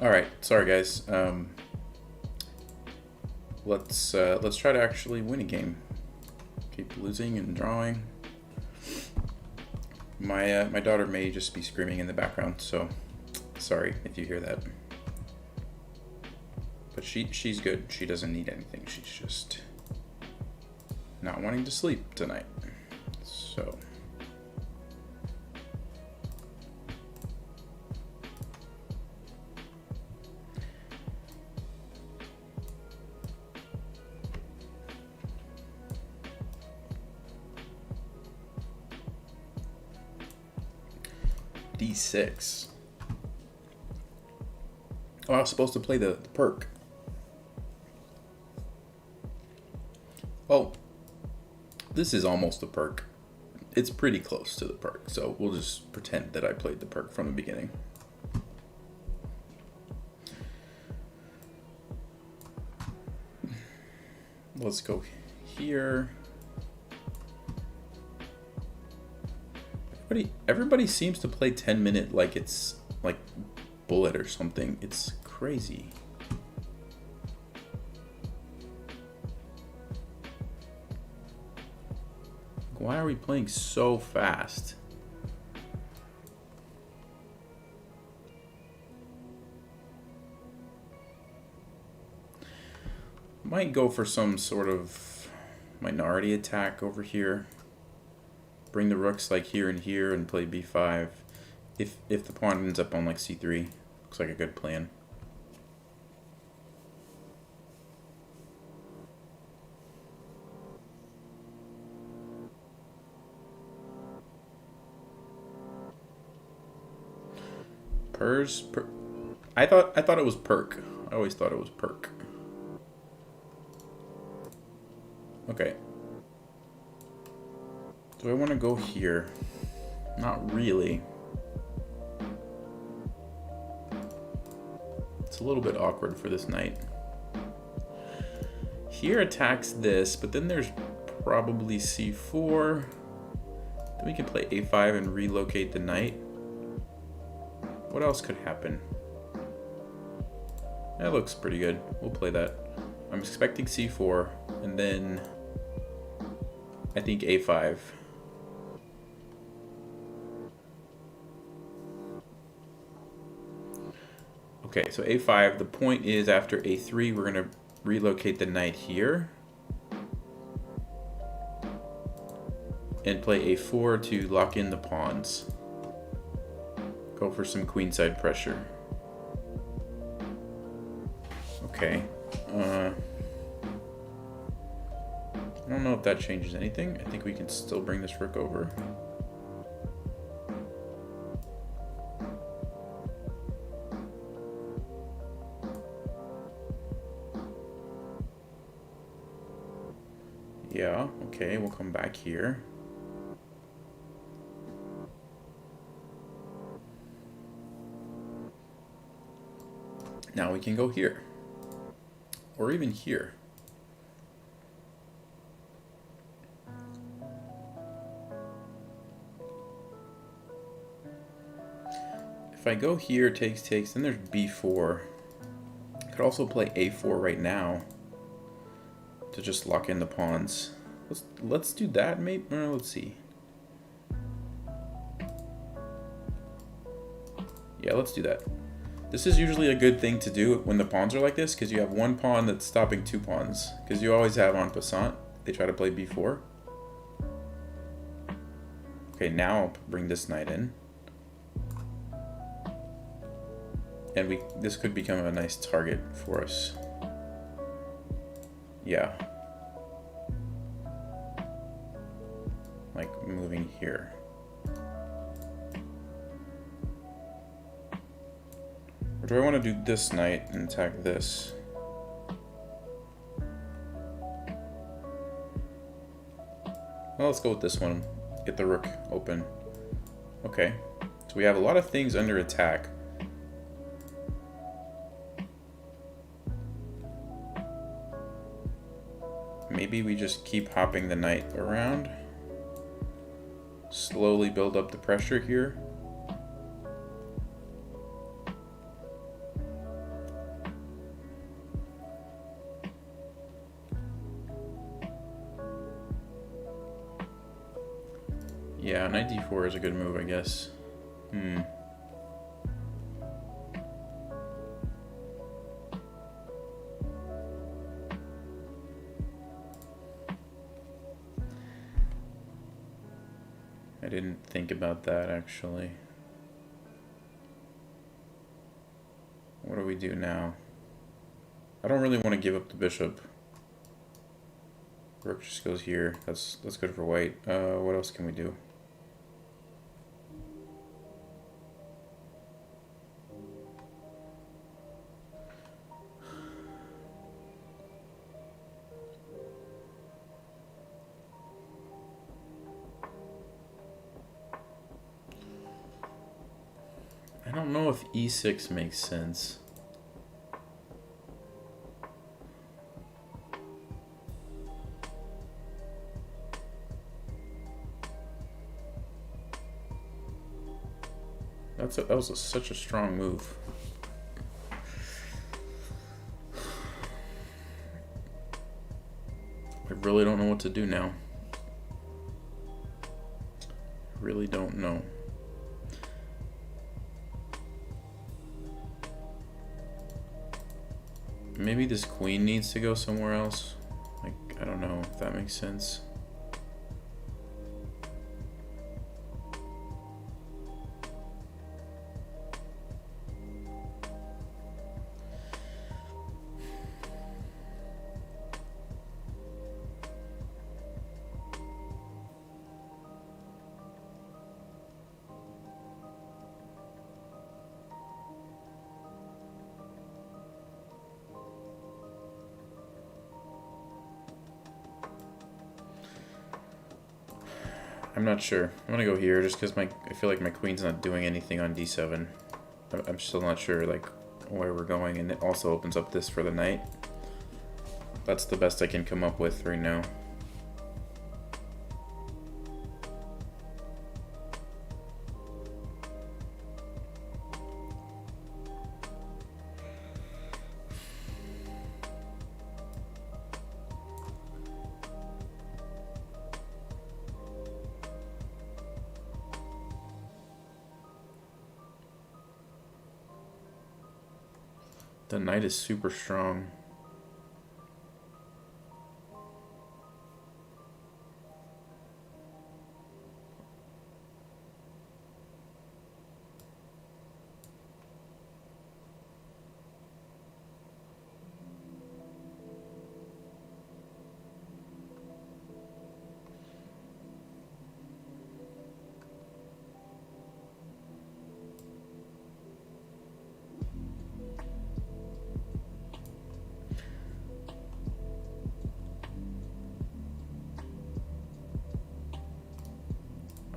All right, sorry guys. Let's try to actually win a game. Keep losing and drawing. My daughter may just be screaming in the background, so sorry if you hear that. But she's good. She doesn't need anything. She's just not wanting to sleep tonight. So. D6. Oh, I was supposed to play the perk. Oh, this is almost a perk. It's pretty close to the perk, so we'll just pretend that I played the perk from the beginning. Let's go here. Everybody seems to play 10-minute like it's like bullet or something. It's crazy. Why are we playing so fast? Might go for some sort of minority attack over here. Bring the rooks like here and here and play b5. If the pawn ends up on like c3, looks like a good plan. I thought it was perk. I always thought it was perk. Okay. Do I want to go here? Not really. It's a little bit awkward for this knight. Here attacks this, but then there's probably c4. Then we can play a5 and relocate the knight. What else could happen? That looks pretty good. We'll play that. I'm expecting c4, and then I think a5. Okay, so a5, the point is after a3, we're going to relocate the knight here. And play a4 to lock in the pawns. Go for some queenside pressure. Okay. I don't know if that changes anything. I think we can still bring this rook over. Yeah, okay, we'll come back here. Now we can go here. Or even here. If I go here, takes, then there's b4. I could also play a4 right now to just lock in the pawns. Let's do that, maybe. Let's see. Yeah, let's do that. This is usually a good thing to do when the pawns are like this, because you have one pawn that's stopping two pawns. Because you always have en passant. They try to play b4. Okay, now I'll bring this knight in. And this could become a nice target for us. Yeah. Like moving here. Or do I want to do this knight and attack this? Well, let's go with this one. Get the rook open. Okay. So we have a lot of things under attack. Maybe we just keep hopping the knight around. Slowly build up the pressure here. Yeah, knight d4 is a good move, I guess. I didn't think about that, actually. What do we do now? I don't really want to give up the bishop. Rook just goes here. That's good for white. What else can we do? I don't know if e6 makes sense. That was such a strong move. I really don't know what to do now. Really don't know. Maybe this queen needs to go somewhere else. Like, I don't know if that makes sense. I'm not sure. I'm gonna go here just because I feel like my queen's not doing anything on d7. I'm still not sure like where we're going, and it also opens up this for the knight. That's the best I can come up with right now. The knight is super strong.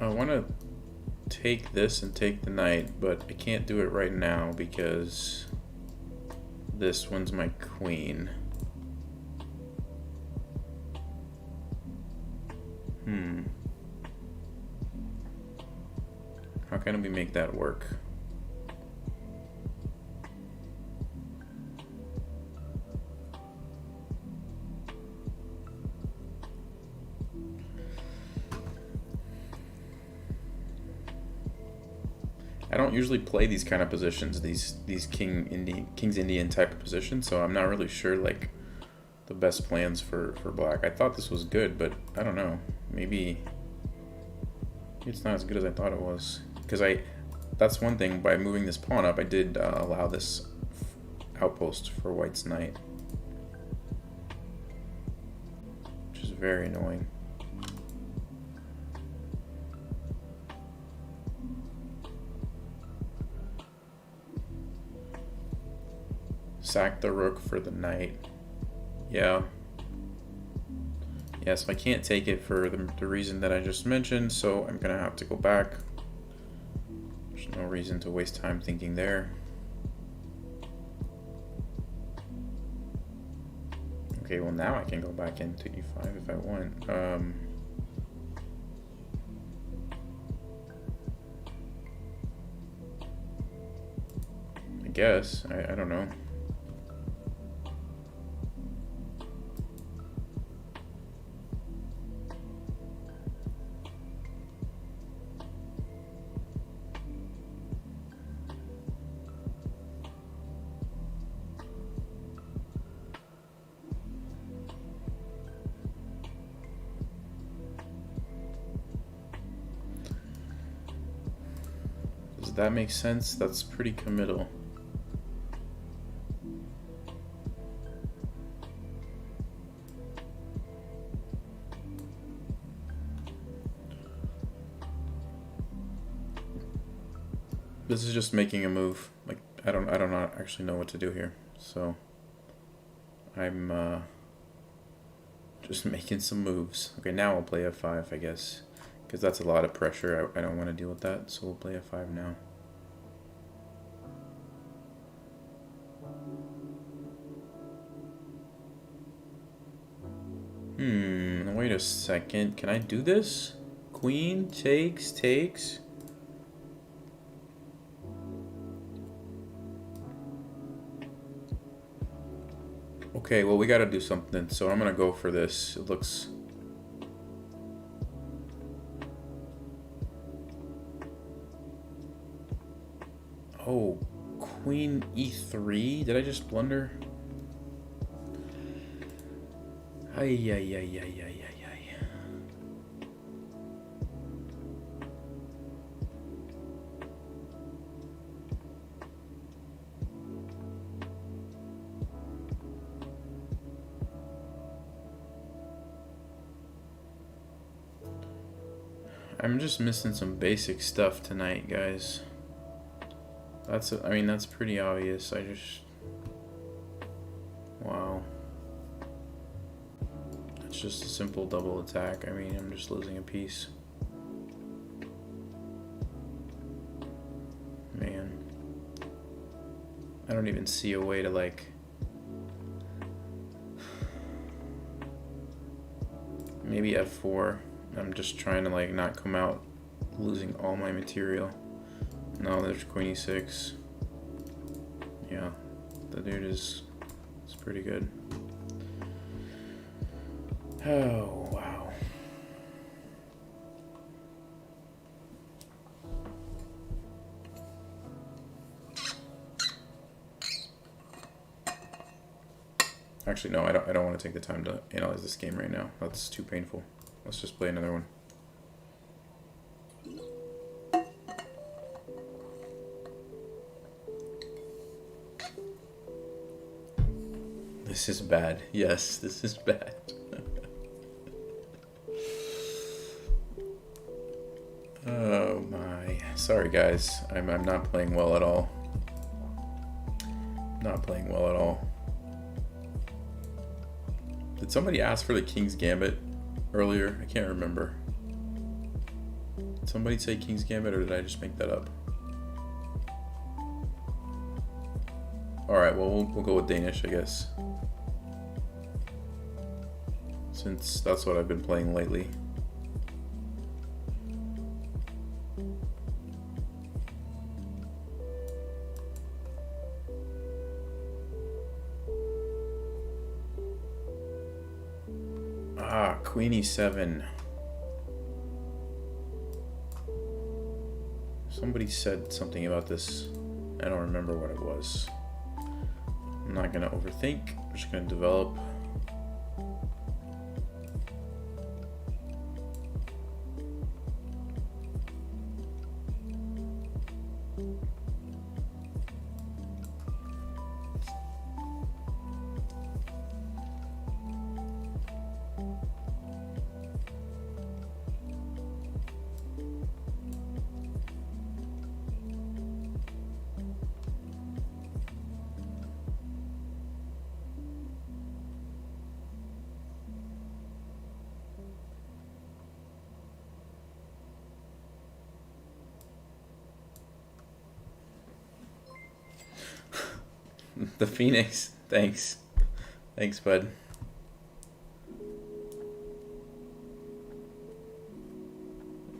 I want to take this and take the knight, but I can't do it right now because this one's my queen. How can we make that work? I don't usually play these kind of positions, these King's Indian type of positions, so I'm not really sure like the best plans for black. I thought this was good, but I don't know. Maybe it's not as good as I thought it was. Because that's one thing, by moving this pawn up, I did allow this outpost for white's knight. Which is very annoying. Sack the rook for the knight. Yeah. Yeah, so I can't take it for the reason that I just mentioned, so I'm gonna have to go back. There's no reason to waste time thinking there. Okay, well now I can go back into e5 if I want. I guess. I don't know. that makes sense. That's pretty committal. This is just making a move. Like I don't actually know what to do here. So I'm just making some moves. Okay, now I'll play f5, I guess, because that's a lot of pressure. I don't want to deal with that, so we'll play f5 now. Wait a second. Can I do this? Queen takes. Okay, well, we gotta do something, so I'm gonna go for this. It looks... Oh, Queen e3? Did I just blunder? Ay. I'm just missing some basic stuff tonight, guys. I mean, that's pretty obvious. Wow. It's just a simple double attack. I mean, I'm just losing a piece. Man. I don't even see a way to, like... Maybe f4. I'm just trying to, like, not come out losing all my material. No, there's Queen e6. Yeah, the dude is pretty good. Oh, wow. Actually, no, I don't want to take the time to analyze this game right now. That's too painful. Let's just play another one. This is bad. Yes, this is bad. Oh my. Sorry guys. I'm not playing well at all. Not playing well at all. Did somebody ask for the King's Gambit earlier? I can't remember. Did somebody say King's Gambit, or did I just make that up? Alright, well, we'll go with Danish, I guess. Since that's what I've been playing lately. Queen e7. Somebody said something about this. I don't remember what it was. I'm not gonna overthink. I'm just gonna develop. The Phoenix. Thanks. Thanks, bud.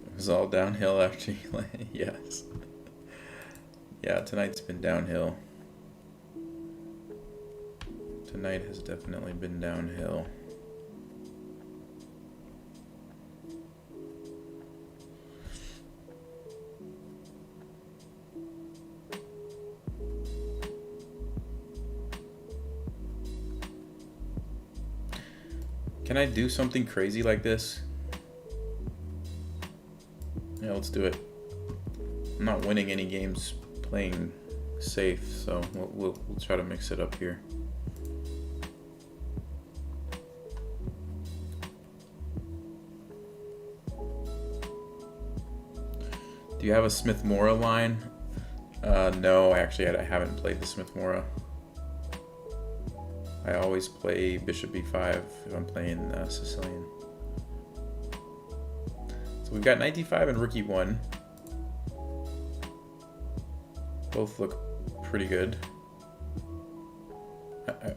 It was all downhill after you landed. Yes. Yeah, tonight's been downhill. Tonight has definitely been downhill. Can I do something crazy like this? Yeah, let's do it. I'm not winning any games playing safe, so we'll try to mix it up here. Do you have a Smith-Morra line? No, actually I haven't played the Smith-Morra. I always play Bishop B5 if I'm playing Sicilian. So we've got Knight D5 and Rook E1. Both look pretty good.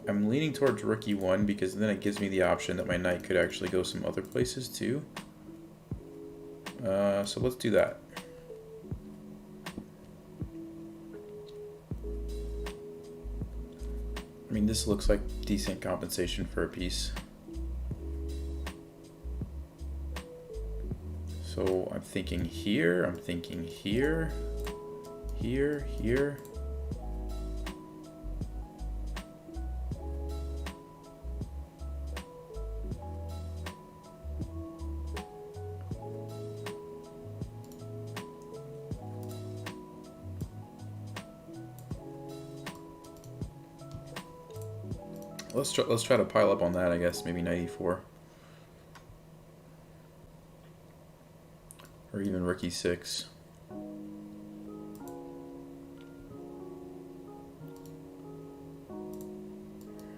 I'm leaning towards Rook E1 because then it gives me the option that my knight could actually go some other places too. So let's do that. I mean, this looks like decent compensation for a piece. So I'm thinking here, I'm thinking here, here, here. Let's try to pile up on that, I guess. Maybe Knight E4. Or even Rook E6.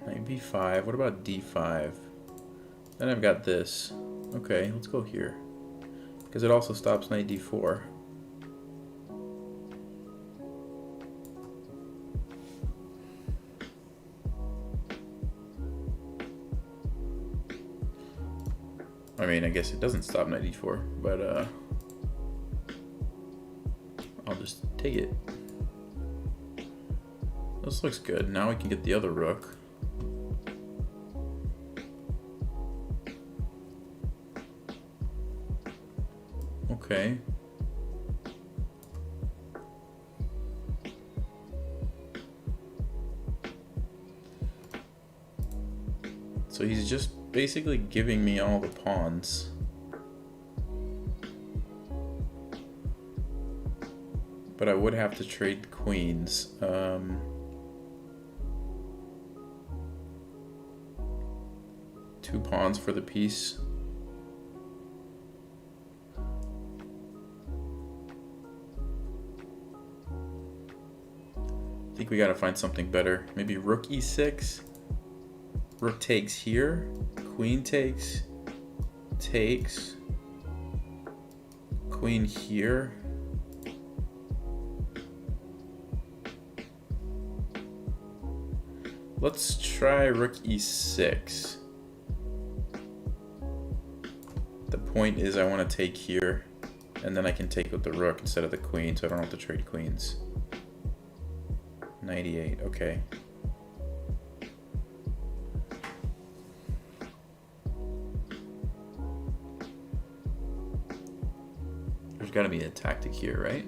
Knight B5. What about D5? Then I've got this. Okay, let's go here. Because it also stops Knight D4. I mean, I guess it doesn't stop Knight D4, but I'll just take it. This looks good. Now we can get the other rook. Okay. So he's just basically giving me all the pawns. But I would have to trade the queens. Two pawns for the piece. I think we gotta find something better. Maybe Rook E6. Rook takes here. Queen takes. Takes. Queen here. Let's try Rook E6. The point is I want to take here, and then I can take with the rook instead of the queen, so I don't have to trade queens. 98, okay. There's got to be a tactic here, right?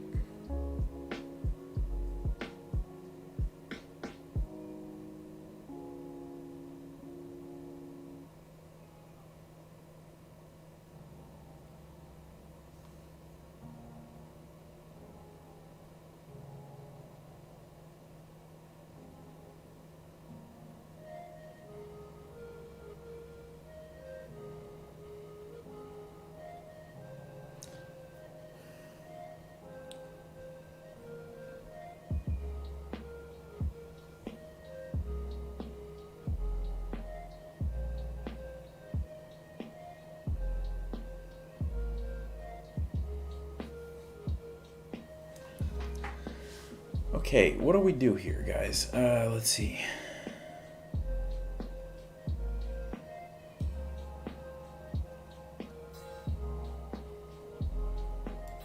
Okay, what do we do here, guys? Let's see.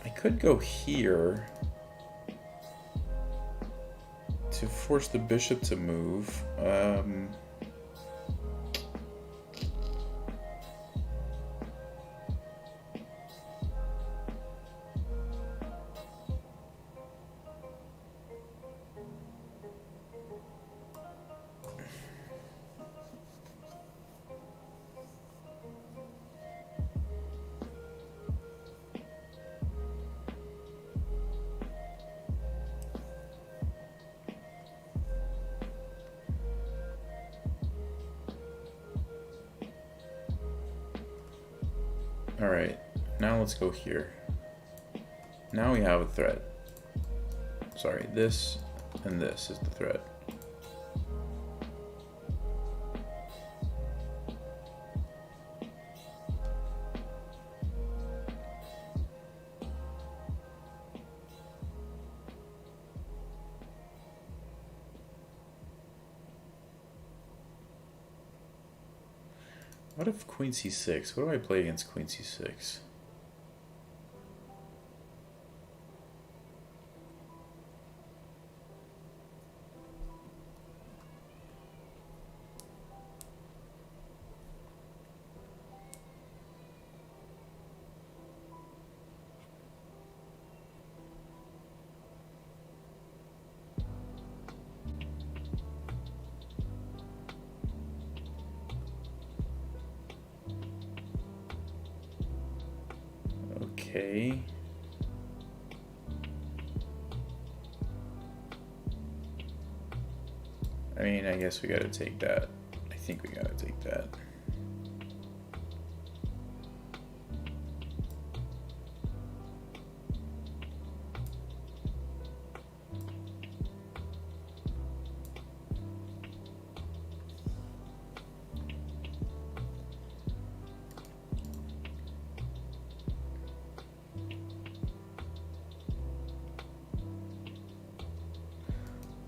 I could go here to force the bishop to move. Alright, now let's go here. Now we have a threat. Sorry, this and this is the threat. What if queen c6? What do I play against queen c6? Okay. I mean, I guess we gotta take that. I think we gotta take that.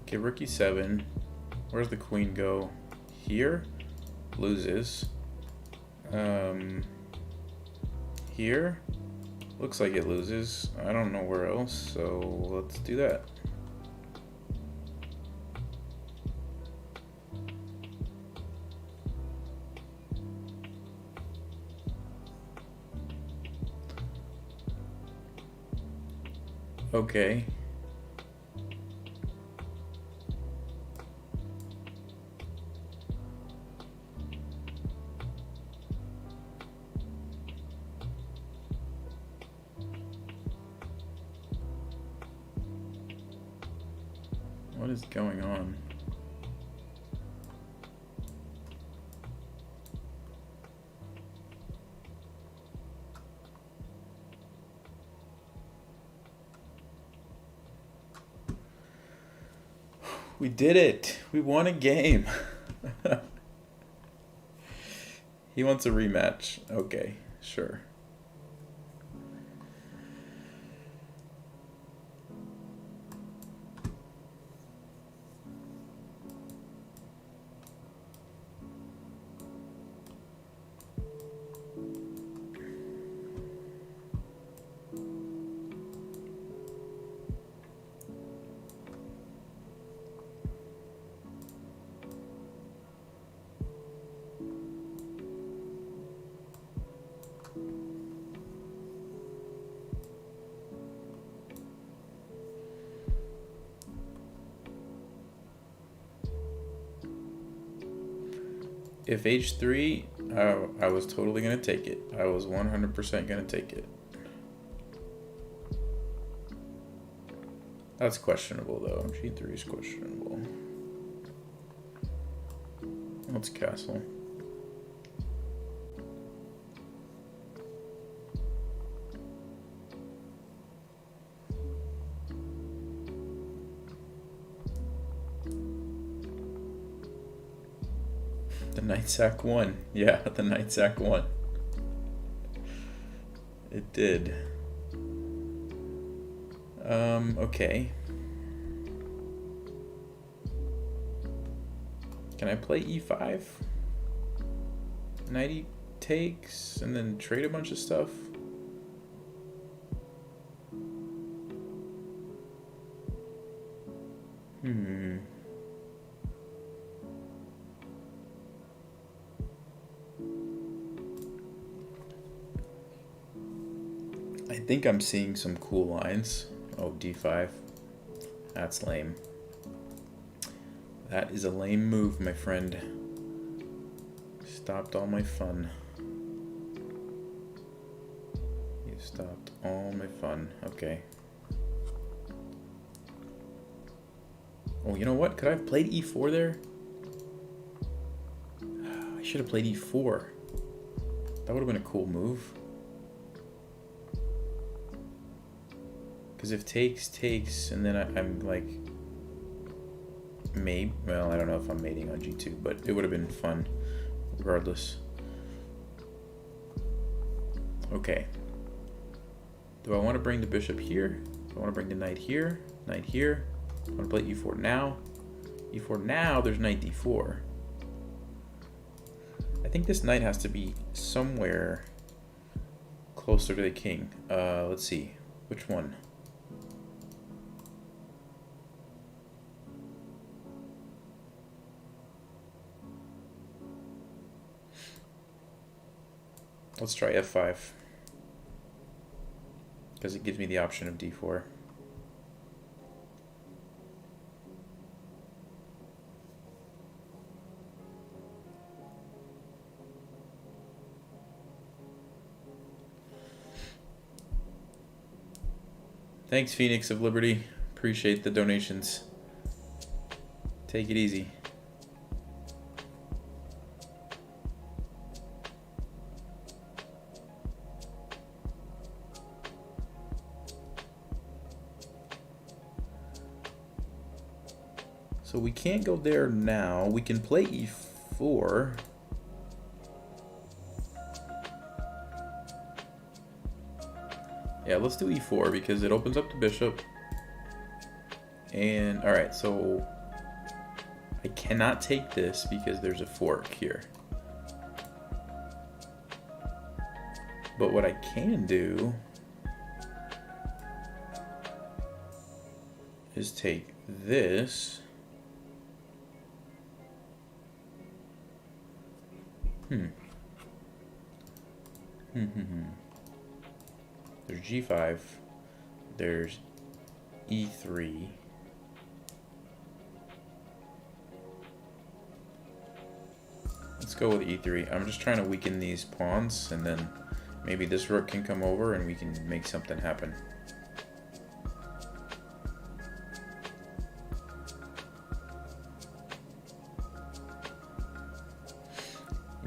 Okay, rook e7. Where's the queen go? Here? Loses. Here? Looks like it loses. I don't know where else, so let's do that. Okay. What is going on? We did it! We won a game! He wants a rematch. Okay, sure. If h3, I was totally going to take it. I was 100% going to take it. That's questionable, though. g3 is questionable. Let's castle. The knight sack won. Yeah, the knight sack won. It did. Okay. Can I play e5? Knight e takes and then trade a bunch of stuff? I think I'm seeing some cool lines. Oh, d5. That's lame. That is a lame move, my friend. Stopped all my fun. You stopped all my fun. Okay. Oh, you know what? Could I have played e4 there? I should have played e4. That would have been a cool move. Because if takes, and then I'm like, well, I don't know if I'm mating on g2, but it would have been fun regardless. Okay. Do I want to bring the bishop here? Do I want to bring the knight here? Knight here? I want to play e4 now. e4 now, there's knight d4. I think this knight has to be somewhere closer to the king. Let's see. Which one? Let's try f5. Because it gives me the option of d4. Thanks, Phoenix of Liberty. Appreciate the donations. Take it easy. So we can't go there now. We can play e4. Yeah, let's do e4 because it opens up the bishop. And alright, so I cannot take this because there's a fork here. But what I can do is take this. There's g5. There's e3. Let's go with e3. I'm just trying to weaken these pawns, and then maybe this rook can come over and we can make something happen.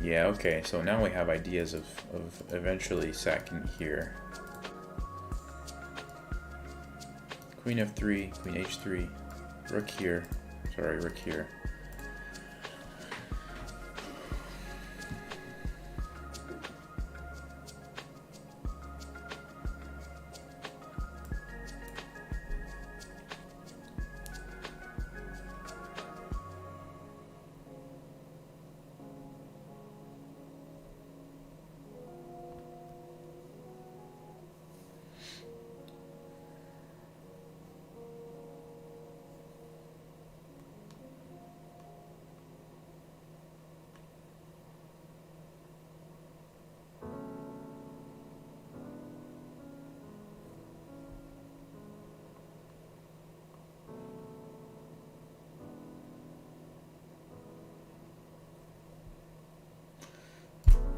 Yeah, okay, so now we have ideas of eventually sacking here. Queen f3, queen h3, rook here, sorry, rook here.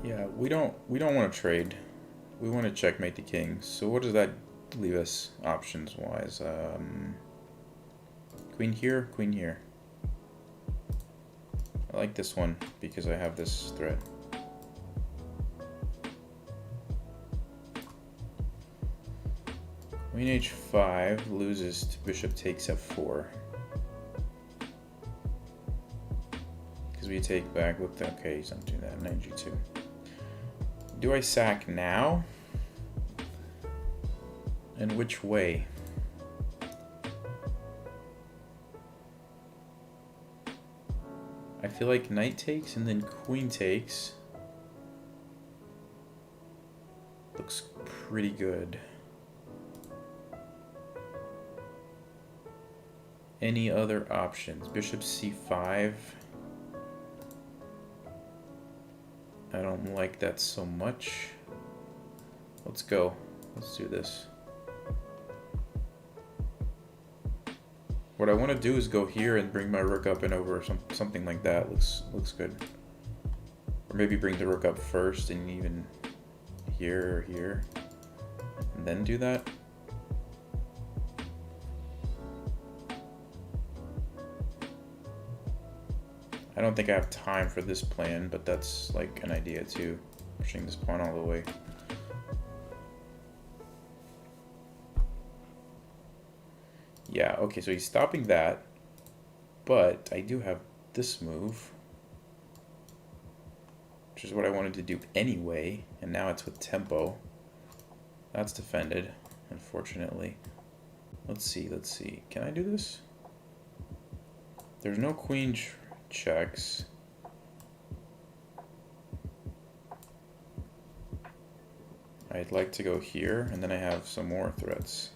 Yeah, we don't want to trade. We want to checkmate the king. So what does that leave us options wise? Queen here, queen here. I like this one because I have this threat. Queen h5 loses to bishop takes f4. Because we take back with the, okay, he's not doing that, knight g2. Do I sack now? And which way? I feel like knight takes and then queen takes. Looks pretty good. Any other options? Bishop c5. I don't like that so much. Let's go. Let's do this. What I want to do is go here and bring my rook up and over, or something like that. Looks good. Or maybe bring the rook up first and even here or here, and then do that. I don't think I have time for this plan, but that's like an idea too. Pushing this pawn all the way. Yeah, okay, so he's stopping that, but I do have this move, which is what I wanted to do anyway, and now it's with tempo. That's defended, unfortunately. Let's see. Can I do this? There's no queen checks. I'd like to go here, and then I have some more threats.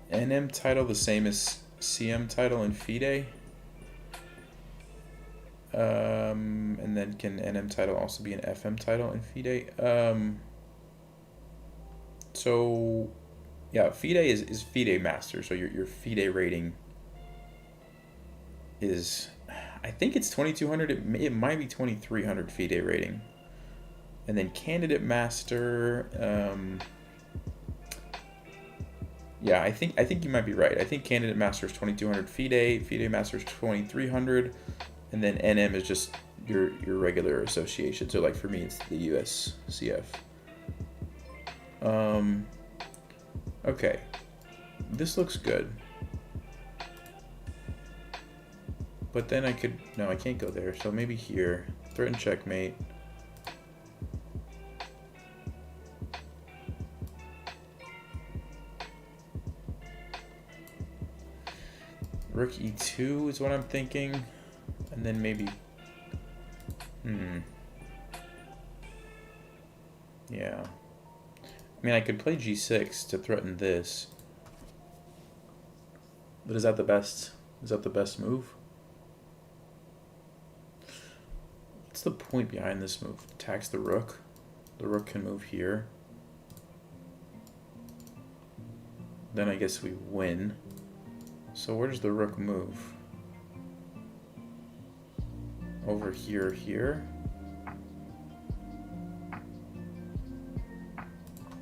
NM title the same as CM title in FIDE? And then can NM title also be an FM title in FIDE? So yeah, FIDE is FIDE master, so your FIDE rating is, I think it's 2200, it might be 2300 FIDE rating. And then candidate master, yeah, I think you might be right. I think candidate master is 2200 FIDE master is 2300, and then NM is just your regular association. So like for me, it's the USCF. Okay, this looks good. But then I can't go there. So maybe here, threaten checkmate. Rook e2 is what I'm thinking. And then maybe... Yeah. I mean, I could play g6 to threaten this. But is that the best? Is that the best move? What's the point behind this move? Attacks the rook. The rook can move here. Then I guess we win. So where does the rook move? Over here.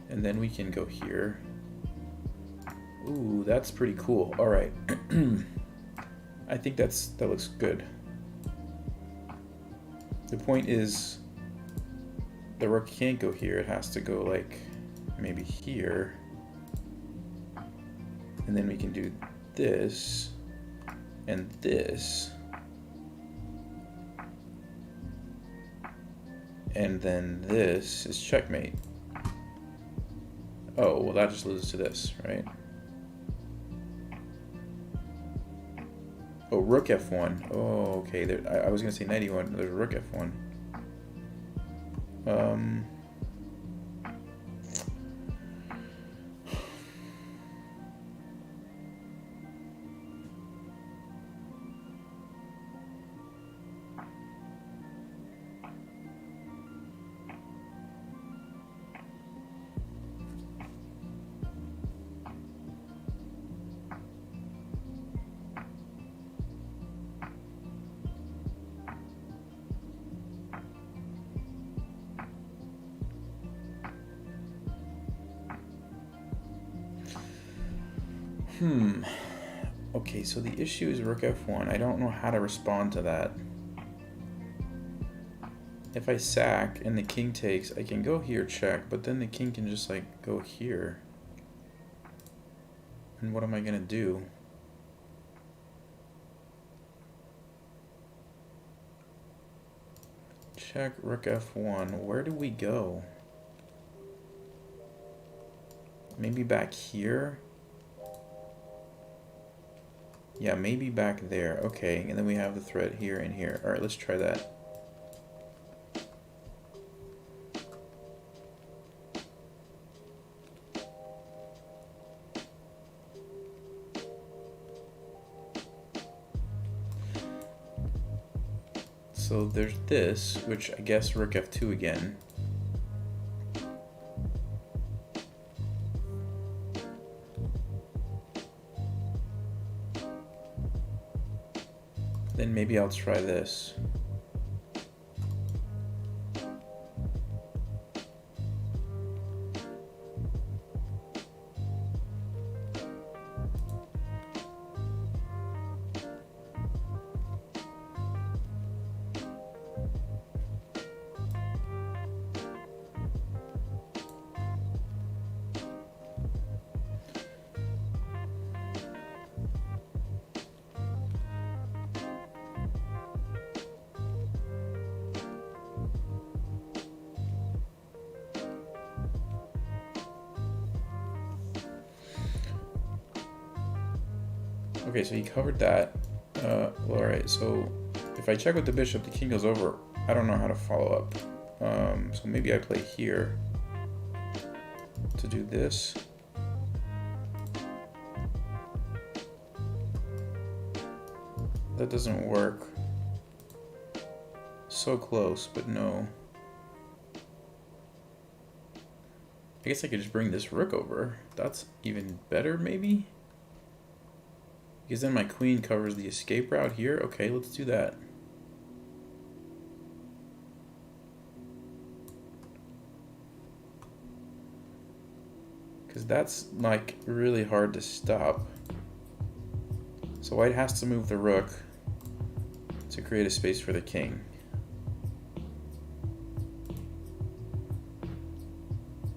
And then we can go here. Ooh, that's pretty cool. All right. I think that looks good. The point is the rook can't go here. It has to go like maybe here. And then we can do this and this. And then this is checkmate. Oh, well that just loses to this, right? Oh, rook f1. Oh, okay. I was gonna say knight e1. There's rook f1. Okay, so the issue is rook f1. I don't know how to respond to that. If I sack and the king takes, I can go here, check, but then the king can just like go here. And what am I gonna do? Check, rook f1. Where do we go? Maybe back here? Yeah, maybe back there. Okay, and then we have the threat here and here. All right, let's try that. So there's this, which I guess rook f2 again. Then maybe I'll try this. Okay, so he covered that. Well, alright, so if I check with the bishop, the king goes over. I don't know how to follow up. So maybe I play here to do this. That doesn't work. So close, but no. I guess I could just bring this rook over. That's even better, maybe? Because then my queen covers the escape route here. Okay, let's do that. Because that's like really hard to stop. So white has to move the rook to create a space for the king.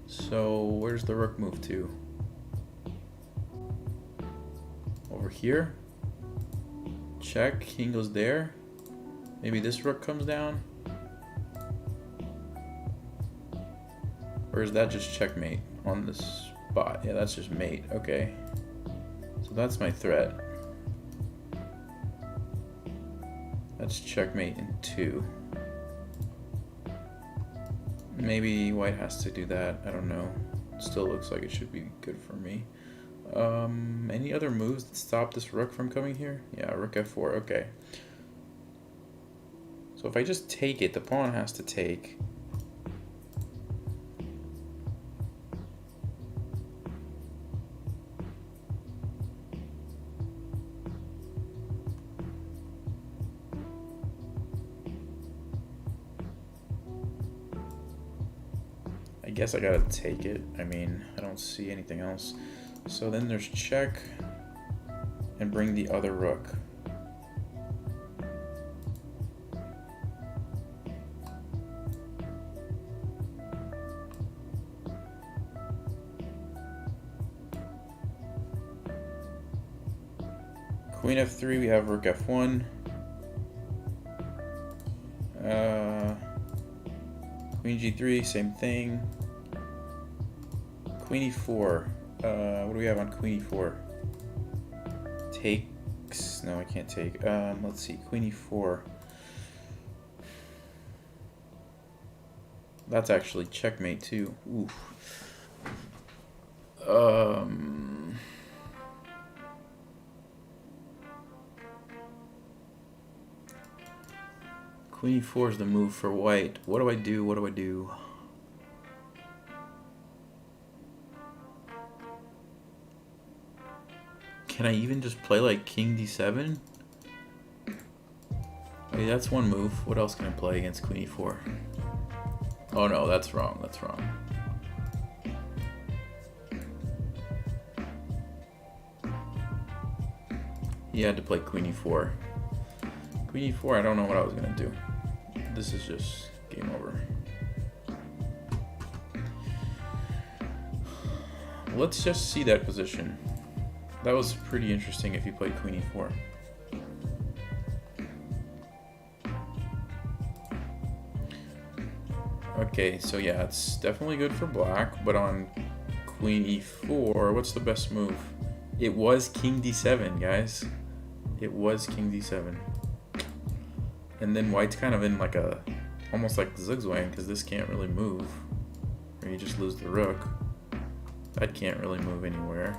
So where's the rook move to? Over here. Check, king goes there. Maybe this rook comes down. Or is that just checkmate on this spot? Yeah, that's just mate. Okay. So that's my threat. That's checkmate in 2. Maybe white has to do that. I don't know. Still looks like it should be good for me. Any other moves that stop this rook from coming here? Yeah, rook f4. Okay. So if I just take it, the pawn has to take. I guess I gotta take it. I mean, I don't see anything else. So then there's check and bring the other rook. Queen f3, we have rook f1. Queen g3, same thing. Queen e4. What do we have on queen e4? Takes. No, I can't take. Let's see. Queen e4. That's actually checkmate too. Oof. Queen e4 is the move for white. What do I do? What do I do? Can I even just play like king d7? Okay, that's one move. What else can I play against queen e4? Oh no, that's wrong. That's wrong. He had to play queen e4. Queen e4, I don't know what I was gonna do. This is just game over. Let's just see that position. That was pretty interesting if you played queen e4. Okay, so yeah, it's definitely good for black, but on queen e4, what's the best move? It was king d7, guys. It was king d7. And then white's kind of in like a, almost like zigzag, because this can't really move. Or you just lose the rook. That can't really move anywhere.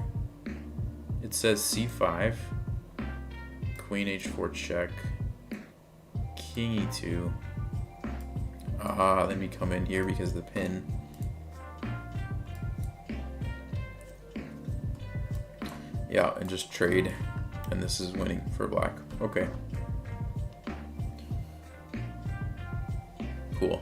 It says c5, queen h4 check, king e2. Ah, let me come in here because of the pin. Yeah, and just trade. And this is winning for black. Okay. Cool.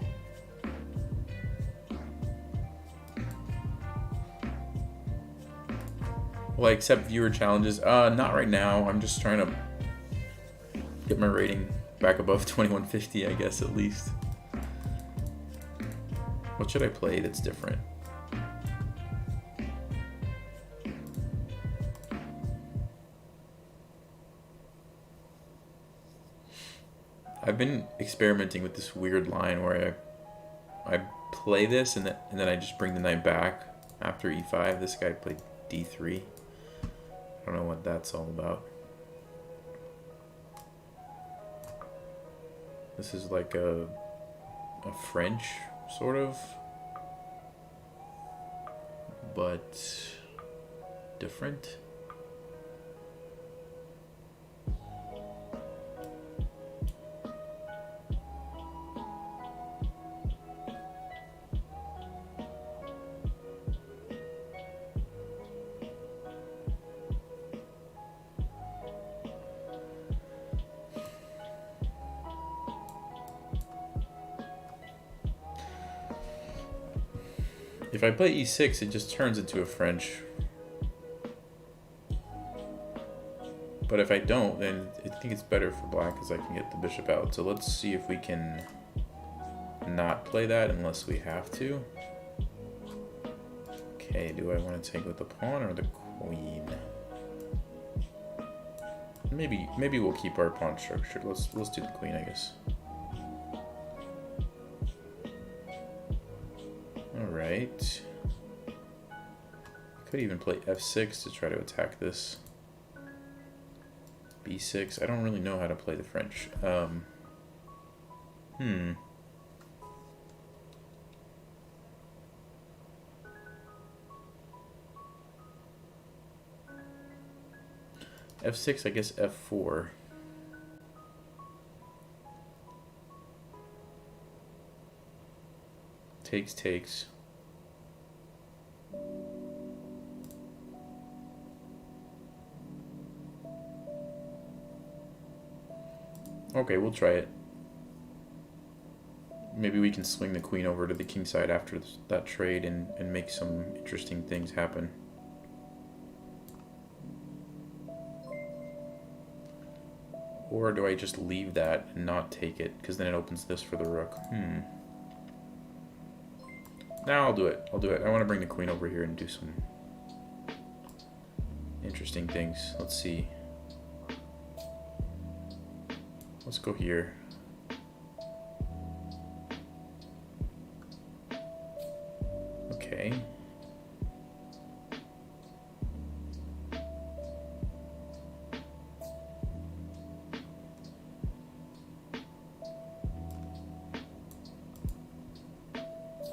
Will I accept viewer challenges? Not right now. I'm just trying to get my rating back above 2150, I guess, at least. What should I play that's different? I've been experimenting with this weird line where I play this and then I just bring the knight back after e5. This guy played d3. I don't know what that's all about. This is like a French sort of, but different. If I play e6, it just turns into a French. But if I don't, then I think it's better for black because I can get the bishop out. So let's see if we can not play that unless we have to. Okay, do I want to take with the pawn or the queen? Maybe we'll keep our pawn structure. Let's do the queen, I guess. Alright. Could even play f6 to try to attack this. b6. I don't really know how to play the French. f6, I guess f4. Takes. Okay, we'll try it. Maybe we can swing the queen over to the king side after that trade and make some interesting things happen. Or do I just leave that and not take it? Because then it opens this for the rook. Now I'll do it. I want to bring the queen over here and do some interesting things. Let's see. Let's go here. Okay.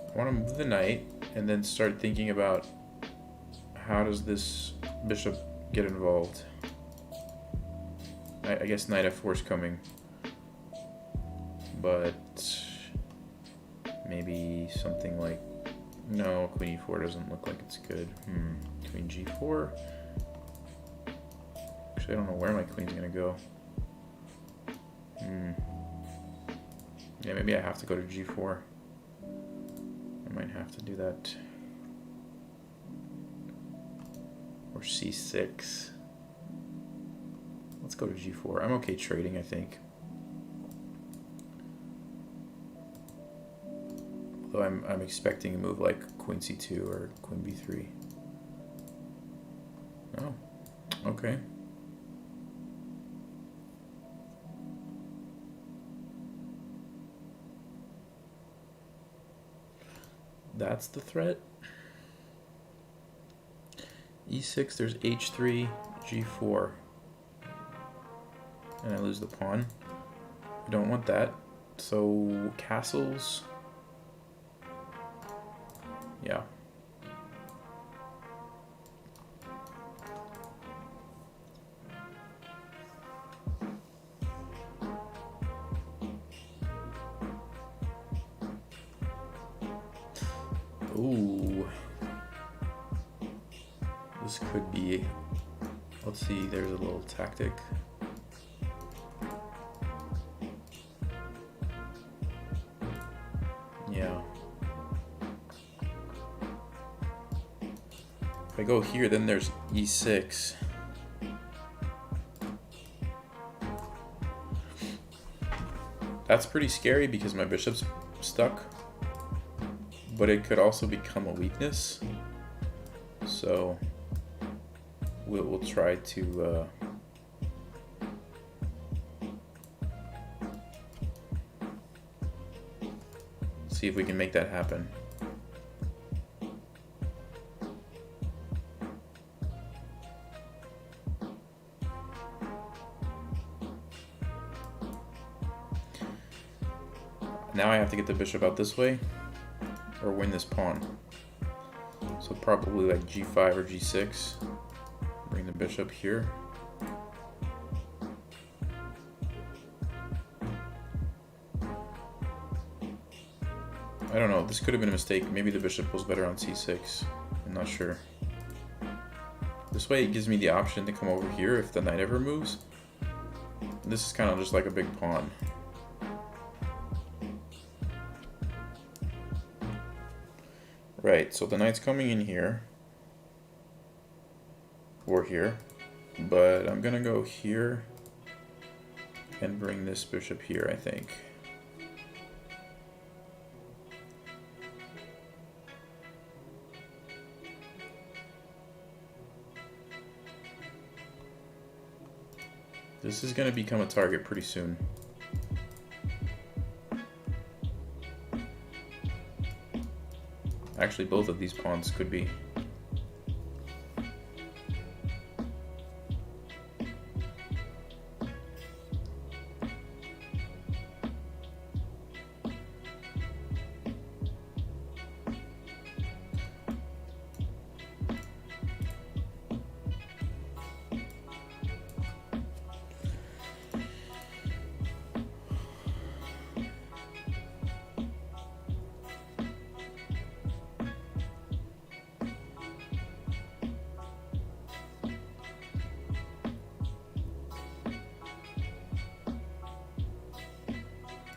I want to move the knight and then start thinking about how does this bishop get involved. I guess knight f4 is coming, but maybe something like, no, queen e4 doesn't look like it's good. Queen g4. Actually, I don't know where my queen's gonna go. Yeah, maybe I have to go to g4. I might have to do that. Or c6. Let's go to g4. I'm okay trading, I think. Although I'm expecting a move like queen c2 or queen b3. Oh, okay. That's the threat. e6, there's h3, g4. And I lose the pawn. I don't want that. So castles. Yeah. Ooh. This could be, let's see, there's a little tactic. I go here, then there's e6. That's pretty scary because my bishop's stuck, but it could also become a weakness. So we'll try to see if we can make that happen. Now I have to get the bishop out this way or win this pawn. So probably like g5 or g6. Bring the bishop here. I don't know, this could have been a mistake. Maybe the bishop was better on c6. I'm not sure. This way it gives me the option to come over here if the knight ever moves. This is kind of just like a big pawn. Right, so the knight's coming in here, or here, but I'm gonna go here and bring this bishop here, I think. This is gonna become a target pretty soon. Actually, both of these pawns could be.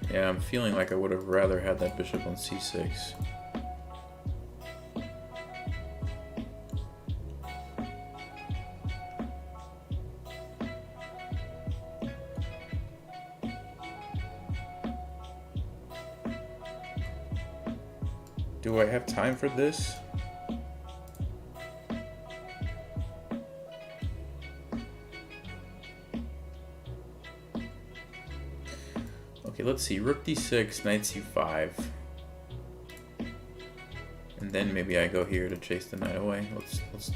Yeah, I'm feeling like I would have rather had that bishop on c6. Do I have time for this? Okay, let's see. Rook d6, knight c5. And then maybe I go here to chase the knight away. Let's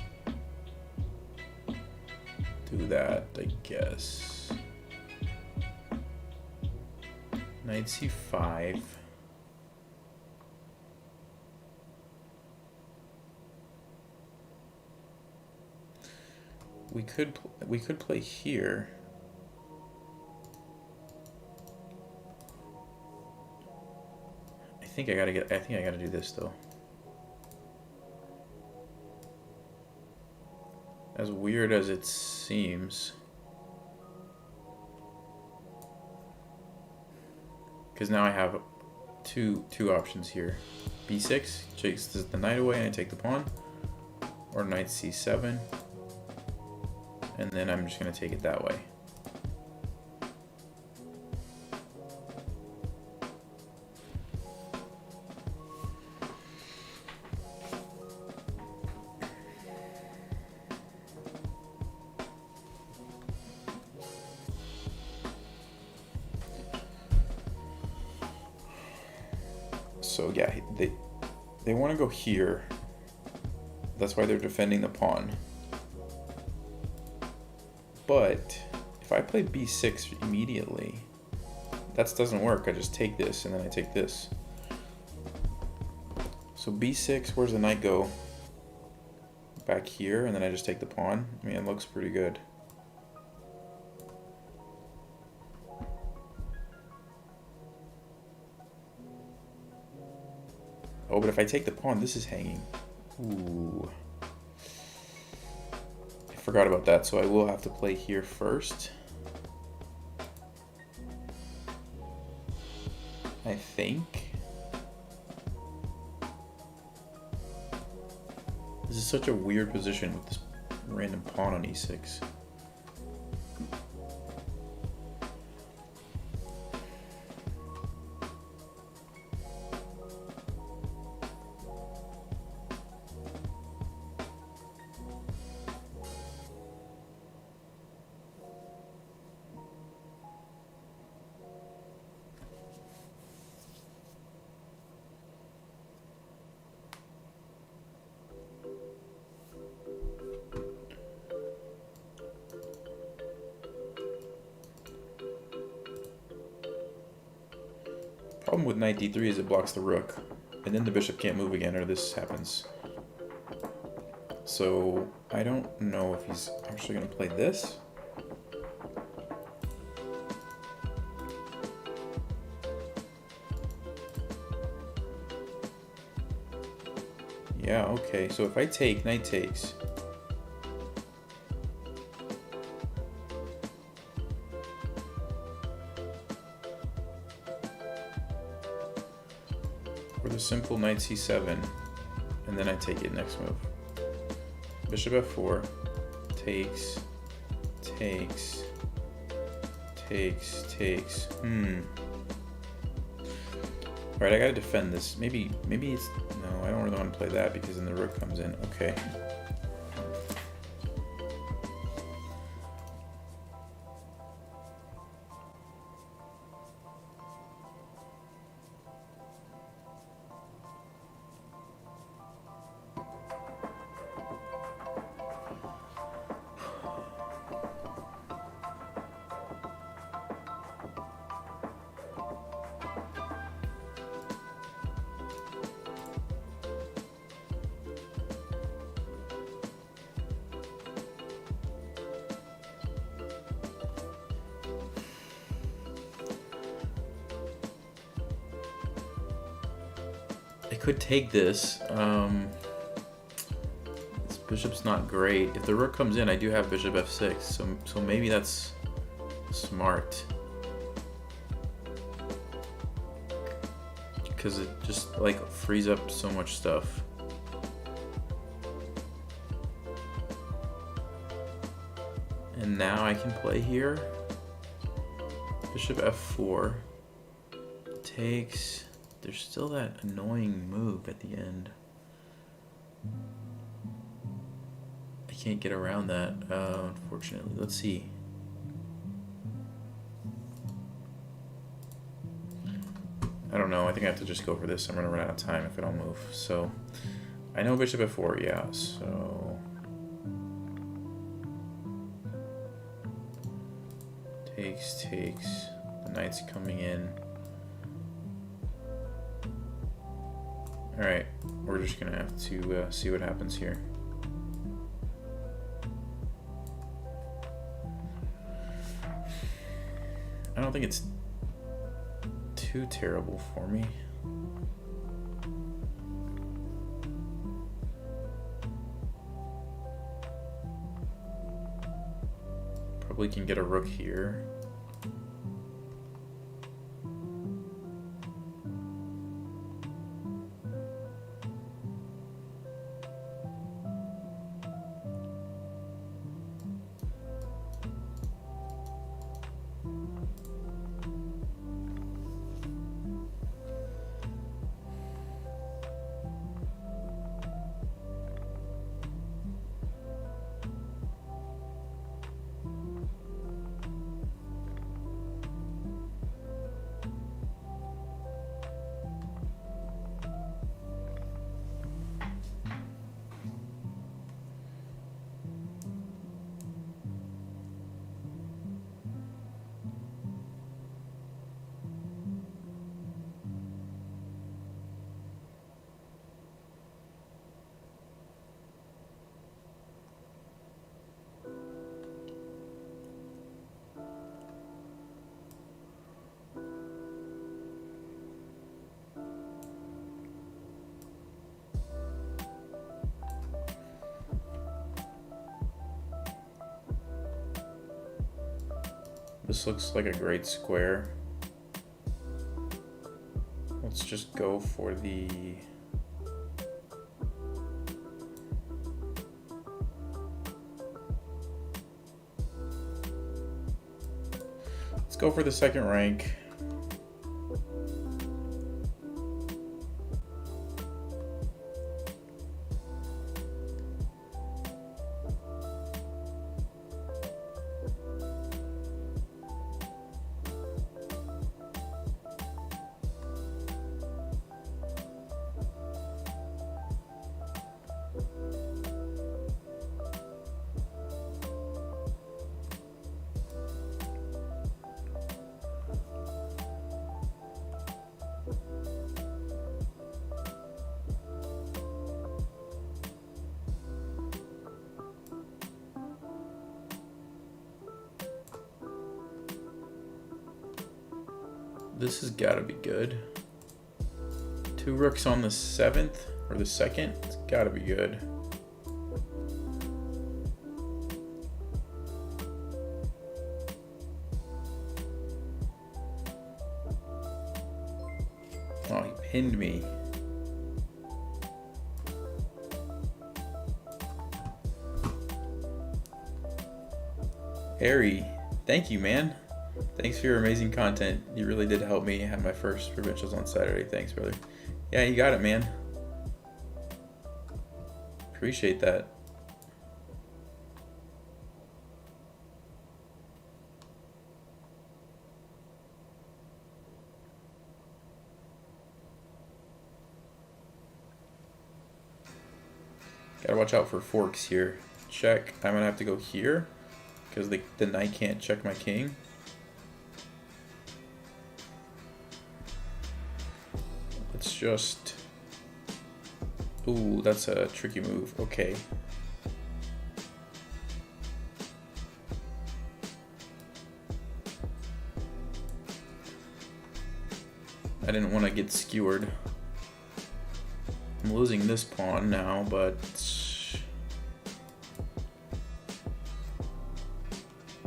do that, I guess. Knight c5. We could play here. I think I gotta do this though. As weird as it seems. Because now I have two options here. b6 chases the knight away and I take the pawn. Or knight c7. And then I'm just gonna take it that way. So yeah, they want to go here. That's why they're defending the pawn. But if I play b6 immediately, that doesn't work. I just take this and then I take this. So b6, where's the knight go? Back here, and then I just take the pawn. I mean, it looks pretty good. Oh, but if I take the pawn, this is hanging. Ooh. I forgot about that, so I will have to play here first. I think. This is such a weird position with this random pawn on e6. Problem with knight d3 is it blocks the rook, and then the bishop can't move again, or this happens. So I don't know if he's actually going to play this. Yeah, okay, so if I take, knight takes. Or the simple knight c7, and then I take it next move. Bishop f4, takes, takes, takes, takes. Alright, I gotta defend this. Maybe it's... No, I don't really want to play that because then the rook comes in. Okay. I could take this. This bishop's not great. If the rook comes in, I do have bishop f6, so maybe that's smart. Because it just like frees up so much stuff. And now I can play here. Bishop f4 takes. There's still that annoying move at the end. I can't get around that, unfortunately. Let's see. I don't know. I think I have to just go for this. I'm going to run out of time if I don't move. So, I know bishop f4, yeah. So, takes, takes. The knight's coming in. Alright, we're just going to have to see what happens here. I don't think it's too terrible for me. Probably can get a rook here. This looks like a great square. Let's just go for the... Let's go for the second rank. This has got to be good. 2 rooks on the 7th or the 2nd. It's got to be good. Oh, he pinned me. Harry, thank you, man. Thanks for your amazing content. You really did help me have my first provincials on Saturday. Thanks, brother. Yeah, you got it, man. Appreciate that. Gotta watch out for forks here. Check. I'm gonna have to go here because the knight can't check my king. Let's just... Ooh, that's a tricky move. Okay. I didn't want to get skewered. I'm losing this pawn now, but...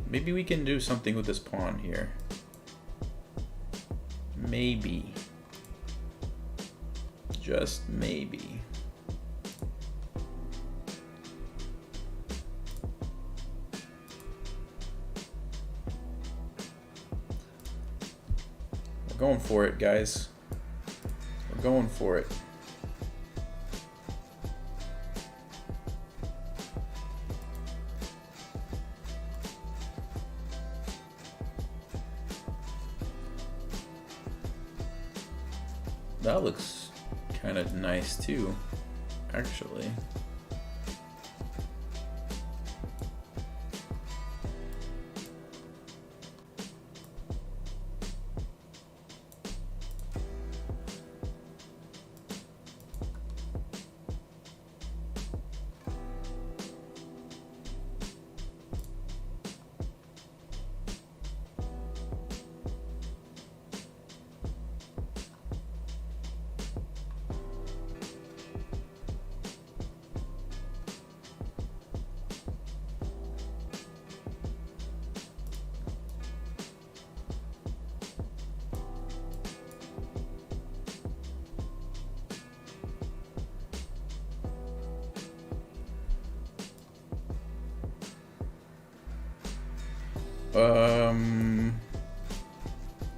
maybe we can do something with this pawn here. Maybe. Just maybe. We're going for it, guys. We're going for it. That looks kind of nice too, actually.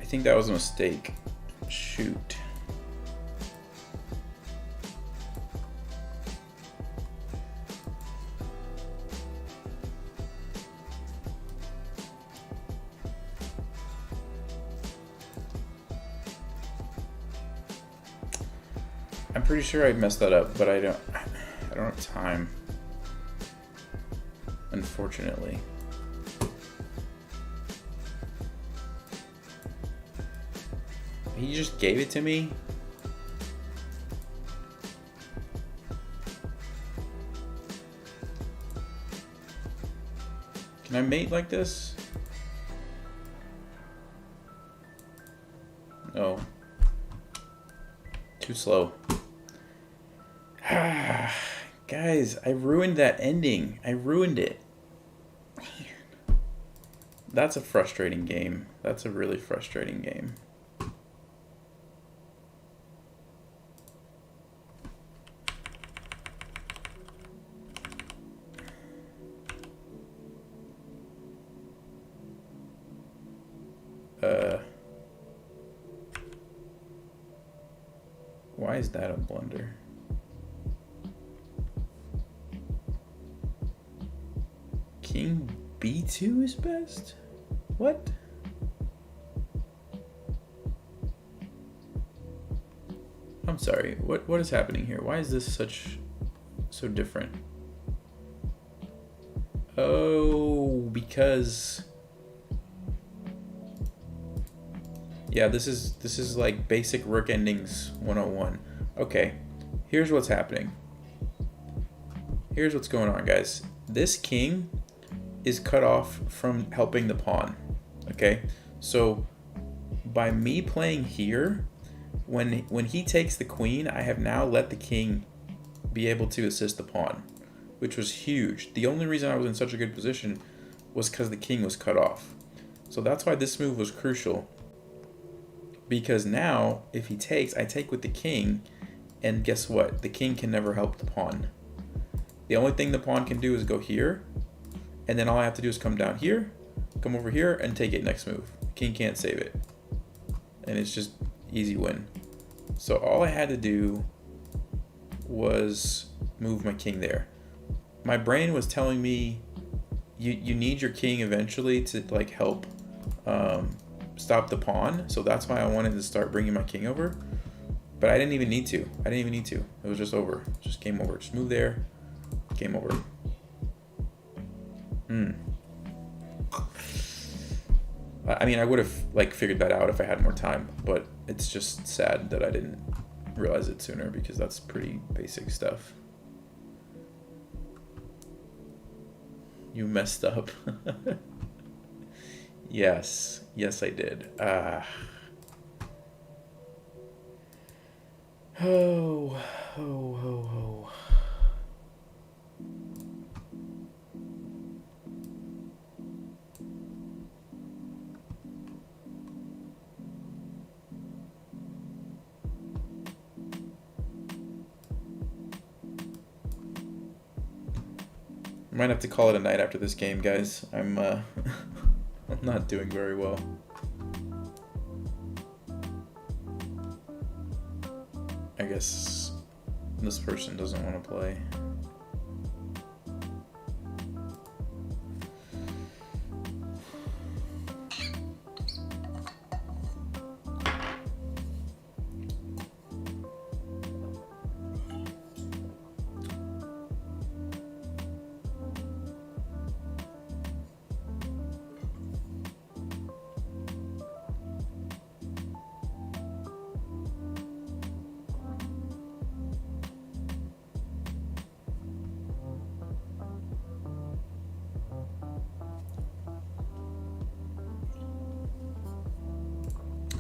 I think that was a mistake. Shoot. I'm pretty sure I messed that up, but I don't have time. Unfortunately. He just gave it to me? Can I mate like this? No. Too slow. Guys, I ruined that ending. I ruined it. Man. That's a frustrating game. That's a really frustrating game. Why is that a blunder? King b2 is best? What? I'm sorry, what is happening here? Why is this so different? Oh, because yeah, this is like basic rook endings 101. Okay, here's what's happening. Here's what's going on, guys. This king is cut off from helping the pawn. Okay, so by me playing here, when he takes the queen, I have now let the king be able to assist the pawn, which was huge. The only reason I was in such a good position was because the king was cut off. So that's why this move was crucial. Because now, if he takes, I take with the king, and guess what? The king can never help the pawn. The only thing the pawn can do is go here, and then all I have to do is come down here, come over here, and take it next move. The king can't save it. And it's just easy win. So all I had to do was move my king there. My brain was telling me you need your king eventually to like help stop the pawn. So that's why I wanted to start bringing my king over. But I didn't even need to. It was just over. Just game over. Just move there. Game over. I mean, I would have like figured that out if I had more time, but it's just sad that I didn't realize it sooner because that's pretty basic stuff. You messed up. Yes, I did. Oh. I might have to call it a night after this game, guys. I'm not doing very well. I guess this person doesn't want to play.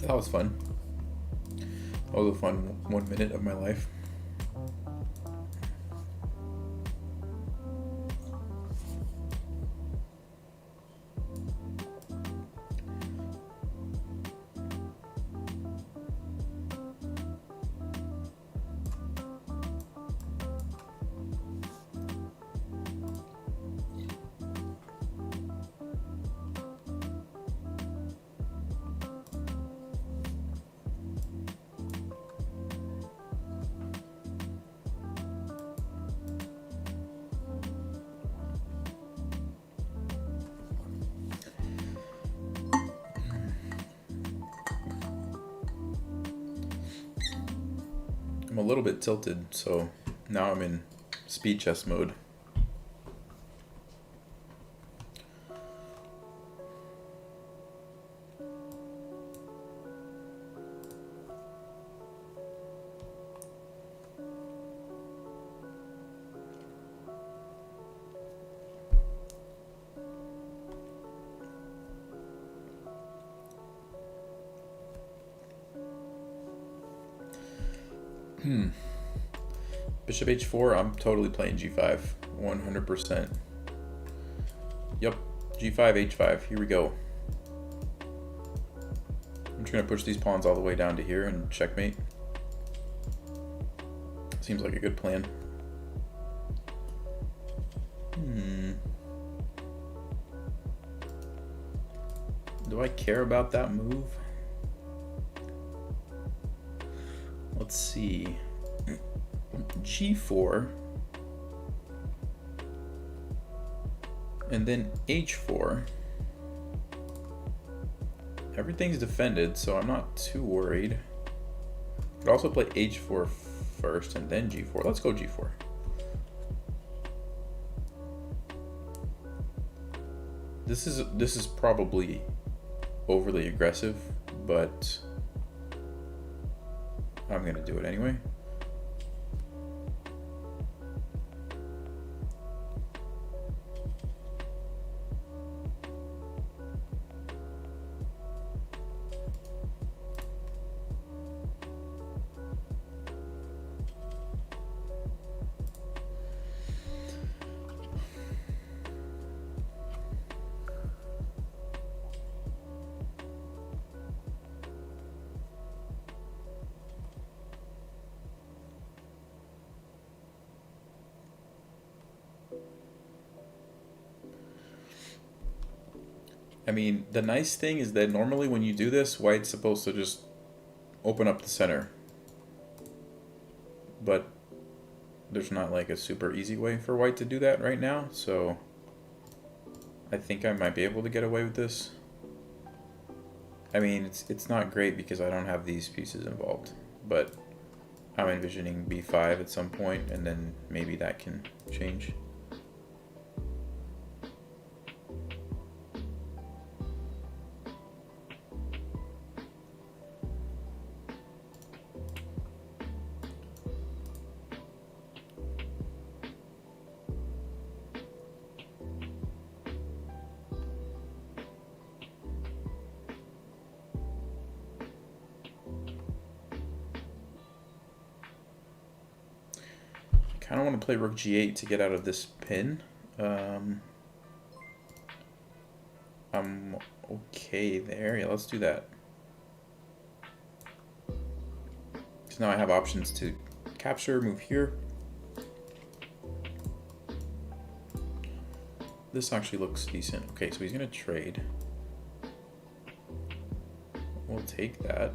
That was fun. That was a fun 1 minute of my life. I'm a little bit tilted, so now I'm in speed chess mode. Bishop h4, I'm totally playing g5, 100%. Yep, g5, h5, here we go. I'm just gonna push these pawns all the way down to here and checkmate. Seems like a good plan. Do I care about that move? Let's see. G4. And then H4. Everything's defended, so I'm not too worried. Could also play H4 first and then G4. Let's go G4. This is probably overly aggressive, but I'm gonna do it anyway. I mean, the nice thing is that normally when you do this, white's supposed to just open up the center. But there's not like a super easy way for white to do that right now, so I think I might be able to get away with this. I mean, it's not great because I don't have these pieces involved, but I'm envisioning b5 at some point, and then maybe that can change. I kind of want to play rook g8 to get out of this pin. I'm okay there. Yeah, let's do that. Because now I have options to capture, move here. This actually looks decent. Okay, so he's going to trade. We'll take that.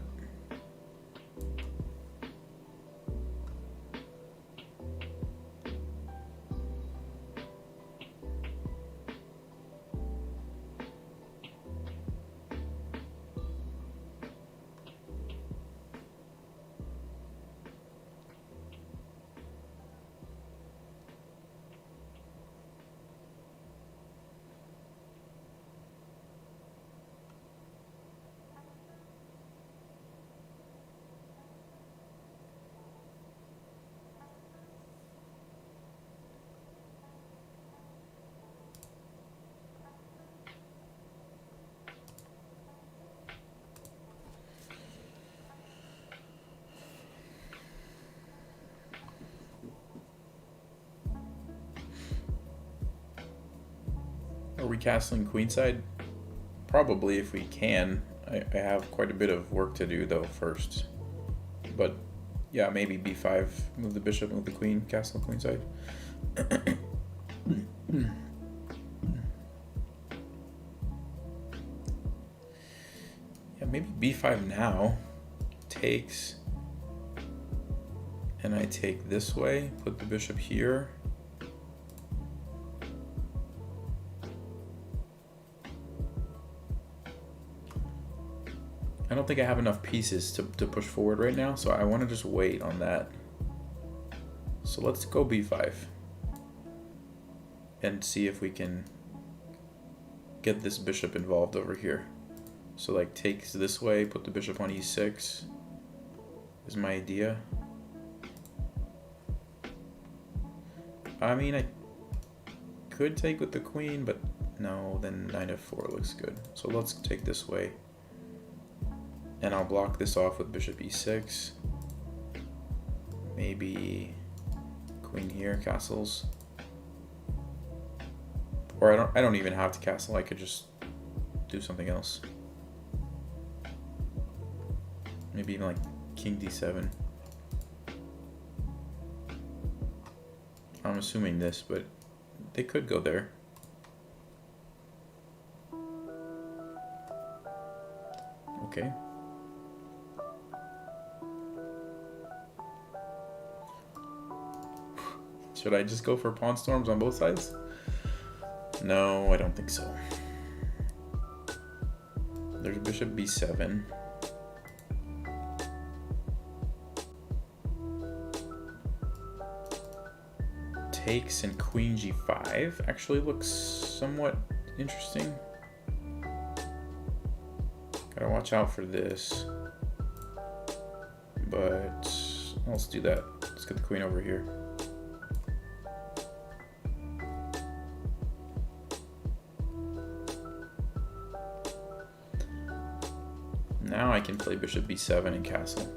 Are we castling queenside? Probably, if we can. I have quite a bit of work to do though first. But yeah, maybe b5, move the bishop, move the queen, castle queenside. Yeah, maybe b5 now. Takes. And I take this way, put the bishop here. I don't think I have enough pieces to push forward right now, so I want to just wait on that. So let's go b5 and see if we can get this bishop involved over here. So like takes this way, put the bishop on e6 is my idea. I mean, I could take with the queen, but no, then knight f4 looks good. So let's take this way. And I'll block this off with bishop e6. Maybe queen here, castles. Or I don't even have to castle, I could just do something else. Maybe even like king d7. I'm assuming this, but they could go there. Okay. Should I just go for pawn storms on both sides? No, I don't think so. There's bishop b7. Takes and queen g5 actually looks somewhat interesting. Gotta watch out for this. But let's do that. Let's get the queen over here. Now I can play bishop b7 and castle.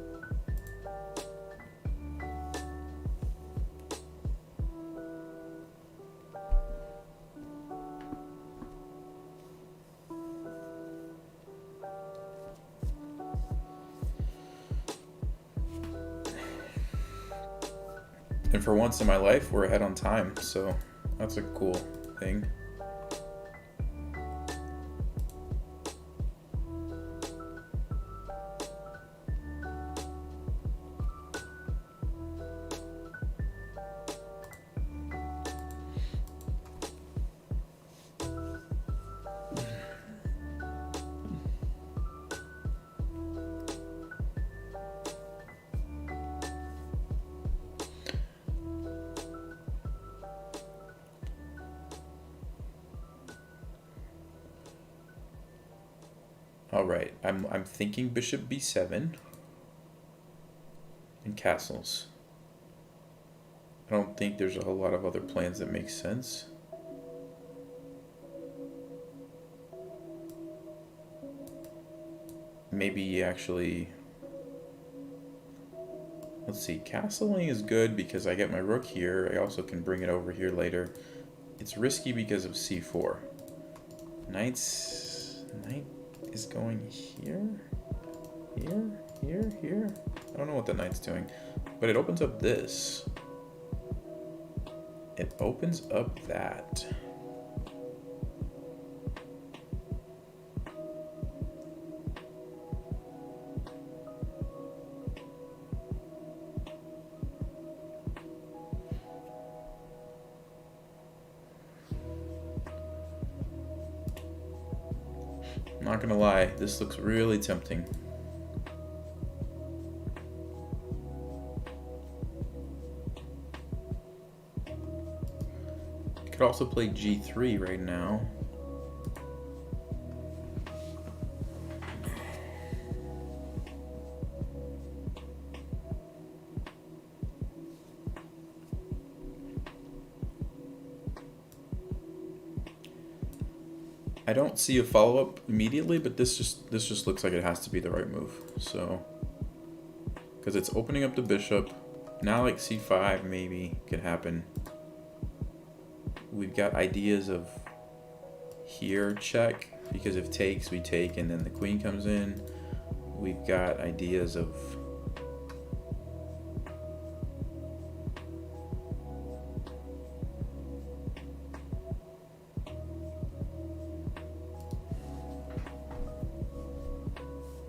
And for once in my life, we're ahead on time, so that's a cool thing. All right, I'm thinking bishop b7 and castles. I don't think there's a whole lot of other plans that make sense. Maybe actually, let's see, castling is good because I get my rook here. I also can bring it over here later. It's risky because of c4. Knight is going here, here. I don't know what the knight's doing, but it opens up this. It opens up that. I'm not gonna lie, this looks really tempting. I could also play g3 right now. I don't see a follow-up immediately, but this just looks like it has to be the right move. So, because it's opening up the bishop. Now like c5 maybe could happen. We've got ideas of here check, because if takes we take and then the queen comes in. We've got ideas of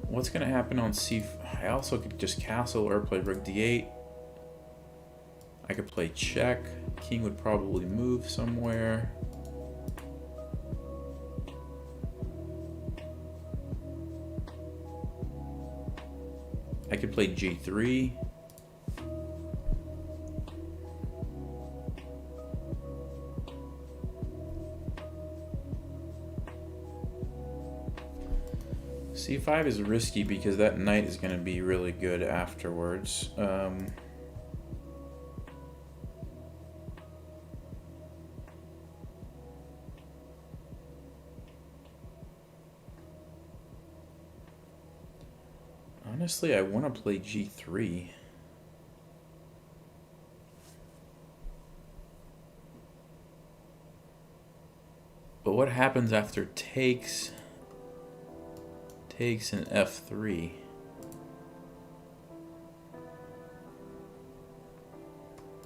what's going to happen on I also could just castle or play rook d8. I could play check. King would probably move somewhere. I could play g3. c5 is risky because that knight is going to be really good afterwards. Honestly, I want to play g3. But what happens after takes in f3?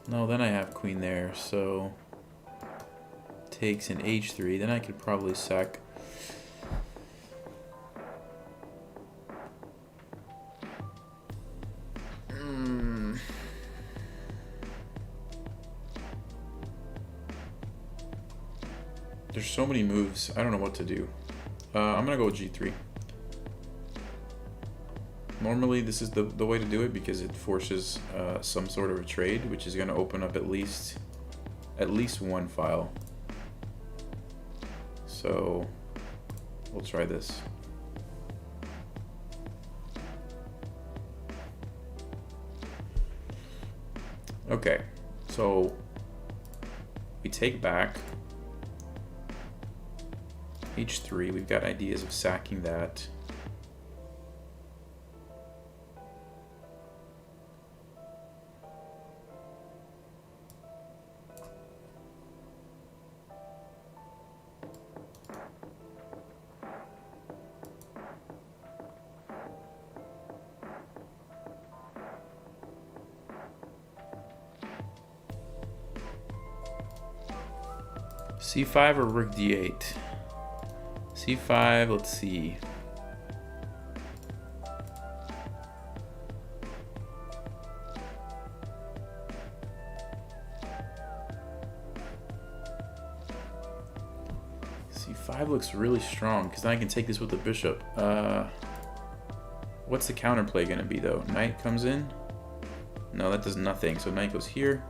No, then I have queen there, so takes in h3. Then I could probably sack. There's so many moves. I don't know what to do. I'm gonna go with G3. Normally this is the way to do it because it forces some sort of a trade, which is gonna open up at least one file. So we'll try this. Okay, so we take back H3. We've got ideas of sacking that. C5 or rook d8? C5, let's see. C5 looks really strong because then I can take this with the bishop. What's the counterplay gonna be though? Knight comes in? No, that does nothing. So knight goes here.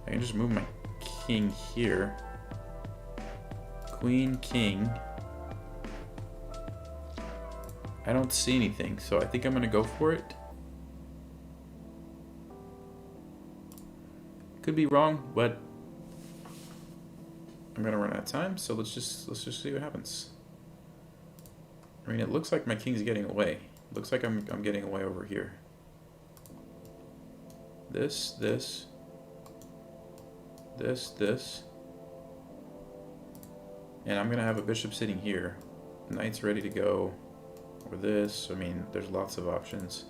I can just move my king here. Queen, king. I don't see anything, so I think I'm gonna go for it. Could be wrong, but I'm gonna run out of time, so let's just see what happens. I mean, it looks like my king's getting away. It looks like I'm getting away over here. This. And I'm gonna have a bishop sitting here. Knight's ready to go. Or this. I mean, there's lots of options.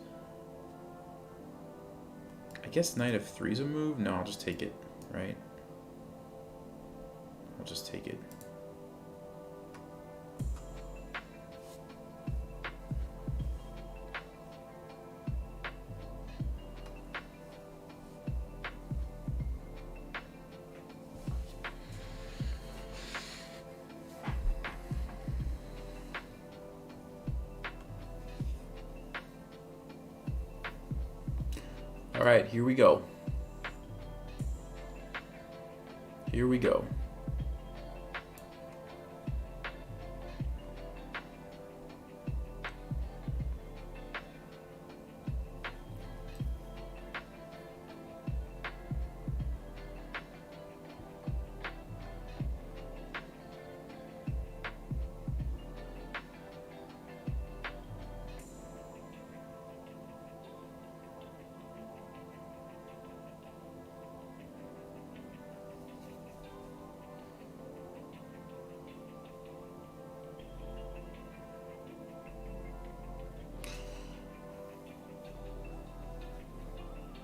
I guess knight f3 is a move. No, I'll just take it, right? I'll just take it. All right, here we go. Here we go.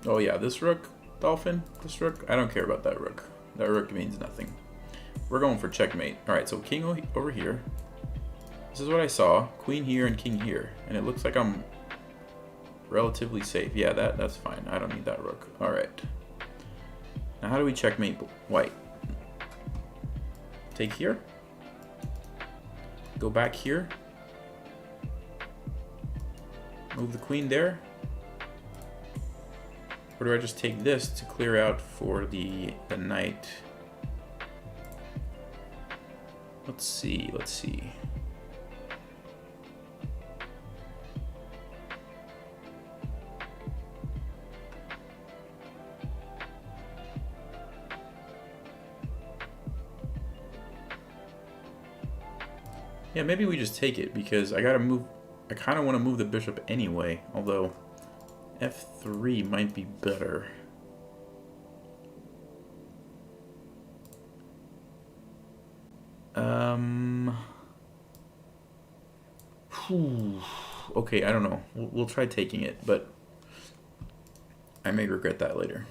Oh yeah, this rook, Dolphin, this rook, I don't care about that rook. That rook means nothing. We're going for checkmate. All right, so king over here. This is what I saw, queen here and king here. And it looks like I'm relatively safe. Yeah, that's fine. I don't need that rook. All right. Now how do we checkmate white? Take here. Go back here. Move the queen there. Or do I just take this to clear out for the knight? Let's see. Yeah, maybe we just take it because I kind of want to move the bishop anyway, although f3 might be better. Okay, I don't know. We'll try taking it, but I may regret that later.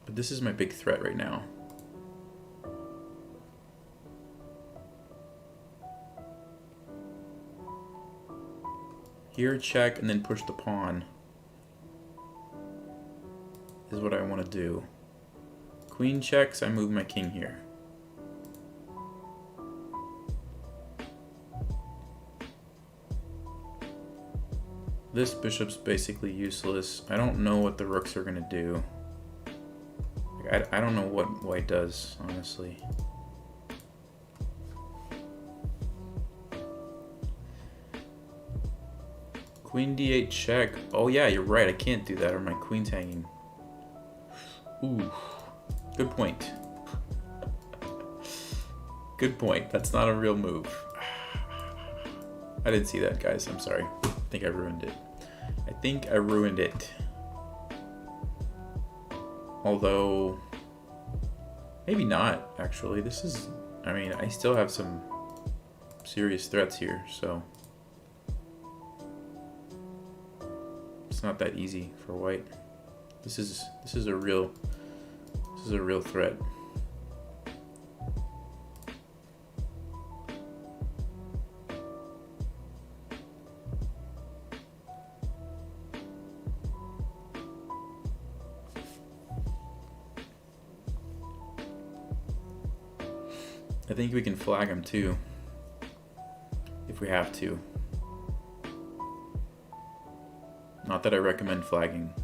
But this is my big threat right now. Here, check, and then push the pawn is what I want to do. Queen checks, I move my king here. This bishop's basically useless. I don't know what the rooks are gonna do. Like, I don't know what white does, honestly. Queen d8 check. Oh yeah, you're right. I can't do that or my queen's hanging. Ooh, good point. Good point. That's not a real move. I didn't see that, guys. I'm sorry. I think I ruined it. I think I ruined it. Although, maybe not, actually. This is, I mean, I still have some serious threats here, so. It's not that easy for white. This is a real threat. I think we can flag him too, if we have to. Not that I recommend flagging.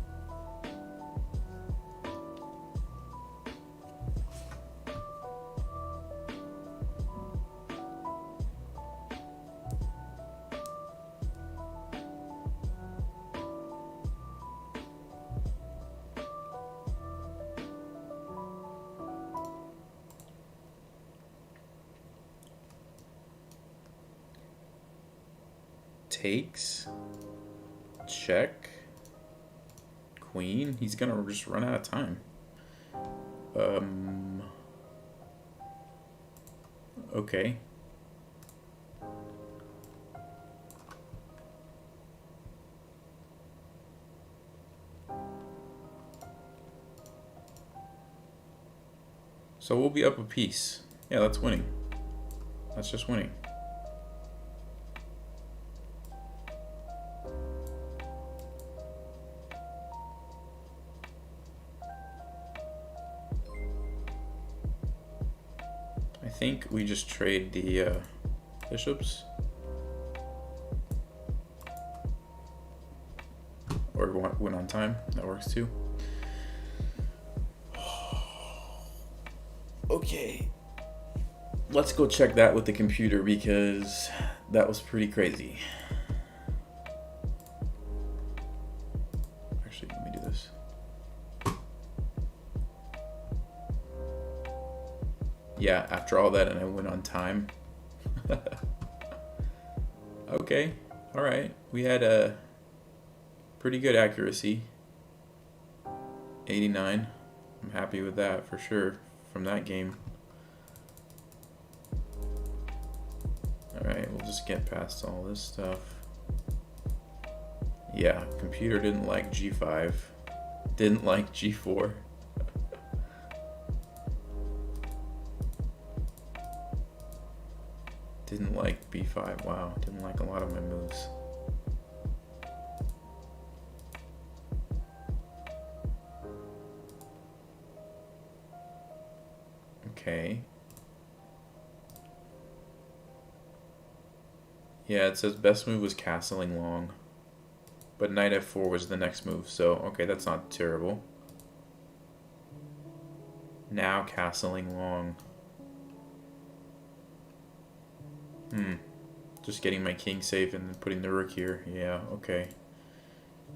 Takes, check, queen. He's gonna just run out of time. Okay. So we'll be up a piece. Yeah, that's winning. That's just winning. I think we just trade the bishops. Or win on time. That works too. Okay. Let's go check that with the computer because that was pretty crazy. Actually, let me do this. Yeah, after all that and I went on time. Okay, alright. We had a pretty good accuracy. 89. I'm happy with that for sure from that game. Alright, we'll just get past all this stuff. Yeah, computer didn't like G5. Didn't like G4. Didn't like B5. Wow, didn't like a lot of my moves. Okay. Yeah, it says best move was castling long. But knight f4 was the next move, so okay, that's not terrible. Now castling long. Just getting my king safe and then putting the rook here. Yeah, okay.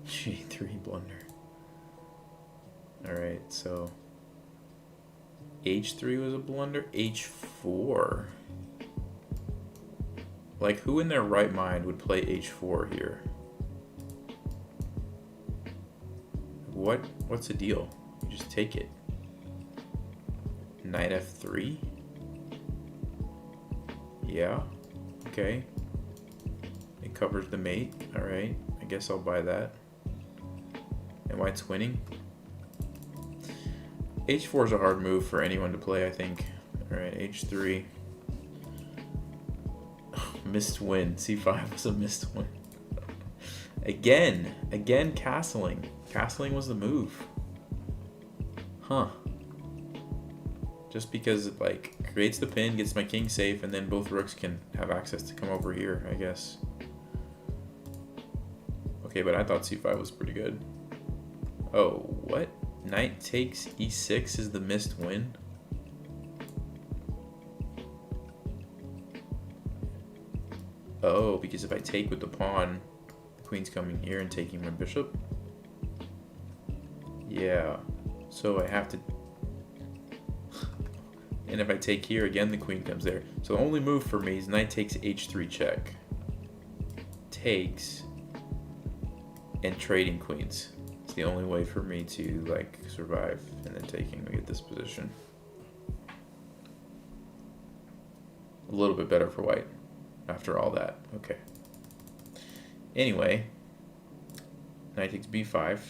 G3 blunder. Alright, so H3 was a blunder. H4. Like, who in their right mind would play H4 here? What's the deal? You just take it. Knight F3? Yeah. Okay. It covers the mate. Alright. I guess I'll buy that. And white's winning. H4 is a hard move for anyone to play, I think. Alright, H3. Missed win. C5 was a missed win. Again castling. Castling was the move. Huh. Just because it like creates the pin, gets my king safe, and then both rooks can have access to come over here, I guess. Okay, but I thought c5 was pretty good. Oh, what? Knight takes e6 is the missed win? Oh, because if I take with the pawn, the queen's coming here and taking my bishop. Yeah, so I have to... And if I take here, again, the queen comes there. So the only move for me is knight takes h3 check. Takes... and trading queens. It's the only way for me to, like, survive. And then taking me at this position. A little bit better for white. After all that, okay. Anyway, knight takes b5,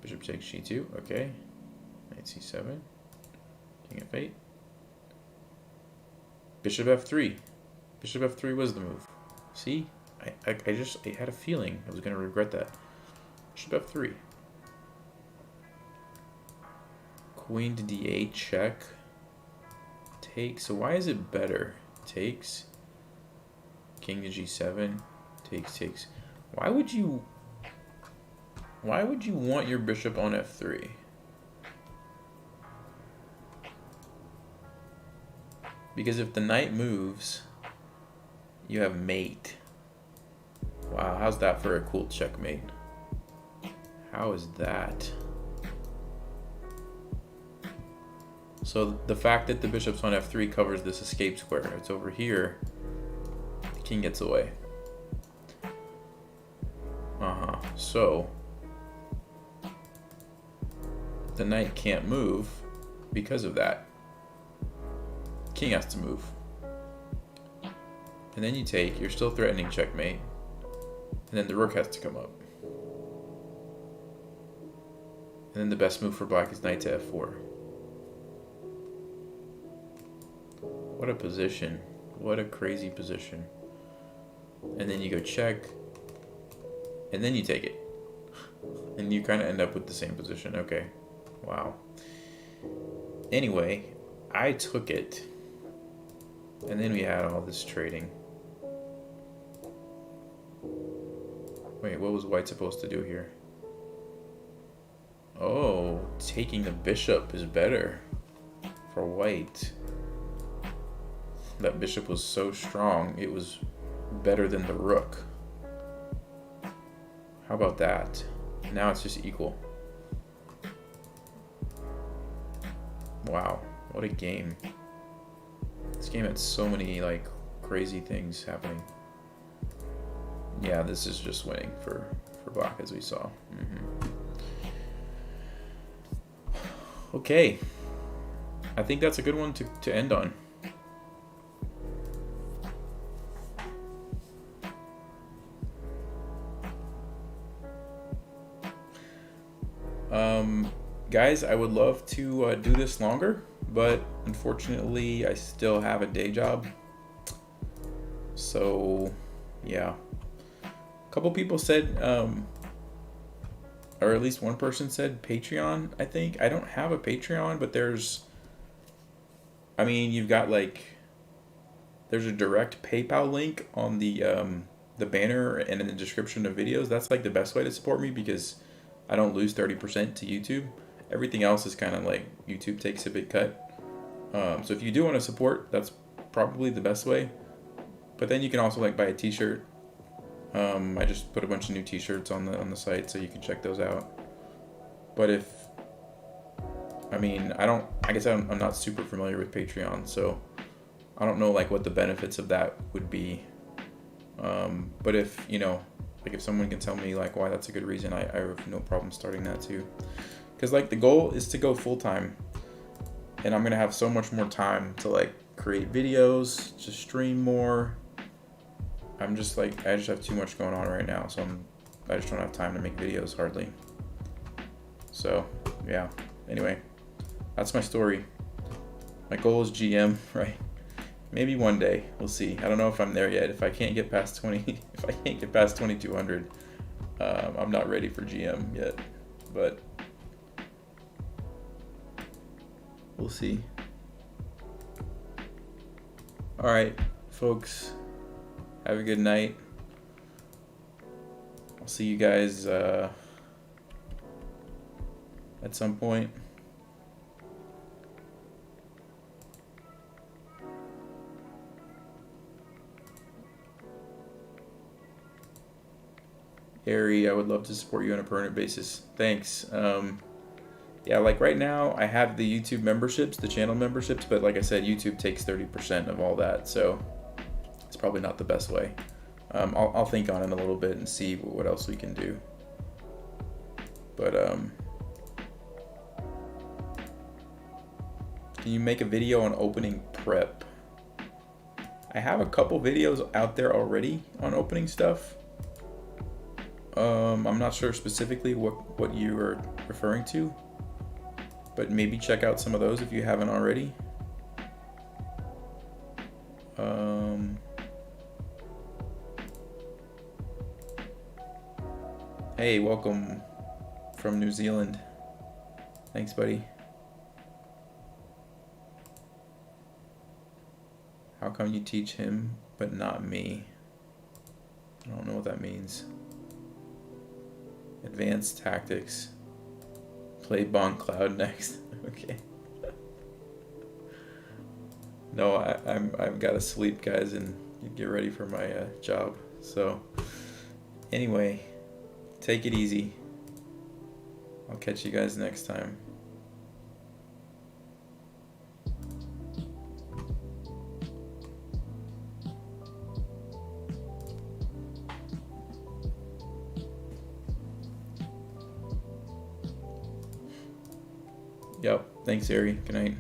bishop takes g2, okay. Knight c7, king f8, bishop f3. Bishop f3 was the move. See, I had a feeling I was gonna regret that. Bishop f3, queen to d8 check, takes. So why is it better? Takes. King to g7, takes. Why would you want your bishop on f3? Because if the knight moves, you have mate. Wow, how's that for a cool checkmate? How is that? So the fact that the bishop's on f3 covers this escape square. It's over here. King gets away. So the knight can't move because of that. King has to move. And then you take, you're still threatening checkmate. And then the rook has to come up. And then the best move for black is knight to f4. What a position. What a crazy position. And then you go check, and then you take it. And you kind of end up with the same position. Okay. Wow. Anyway, I took it. And then we had all this trading. Wait, what was white supposed to do here? Oh, taking the bishop is better for white. That bishop was so strong, it was better than the rook. How about that? Now it's just equal. Wow, what a game. This game had so many like crazy things happening. Yeah, this is just winning for black, as we saw. Okay, I think that's a good one to end on. Guys, I would love to do this longer, but unfortunately I still have a day job. So yeah, a couple people said, or at least one person said Patreon, I think. I don't have a Patreon, but there's, I mean, you've got like, there's a direct PayPal link on the banner and in the description of videos. That's like the best way to support me because I don't lose 30% to YouTube. Everything else is kind of like YouTube takes a big cut. So if you do want to support, that's probably the best way. But then you can also like buy a t-shirt. I just put a bunch of new t-shirts on the site, so you can check those out. But if, I mean, I guess I'm not super familiar with Patreon, so I don't know like what the benefits of that would be. But if, you know, like if someone can tell me like why that's a good reason, I have no problem starting that too. Because like the goal is to go full-time, and I'm gonna have so much more time to like create videos, to stream more. I just have too much going on right now, so I just don't have time to make videos hardly. So yeah, anyway, that's my story. My goal is GM, right? Maybe one day, we'll see. I don't know if I'm there yet. If I can't get past 2200, I'm not ready for GM yet, but we'll see. All right, folks. Have a good night. I'll see you guys at some point. Harry, I would love to support you on a permanent basis. Thanks. Yeah, like right now, I have the YouTube memberships, the channel memberships, but like I said, YouTube takes 30% of all that, so it's probably not the best way. I'll think on it a little bit and see what else we can do. But can you make a video on opening prep? I have a couple videos out there already on opening stuff. I'm not sure specifically what you are referring to, but maybe check out some of those if you haven't already. Hey, welcome from New Zealand. Thanks, buddy. How come you teach him but not me? I don't know what that means. Advanced tactics. Play Bon Cloud next. Okay. No, I've got to sleep, guys, and get ready for my job. So, anyway, take it easy. I'll catch you guys next time. Yep. Thanks, Ari. Good night.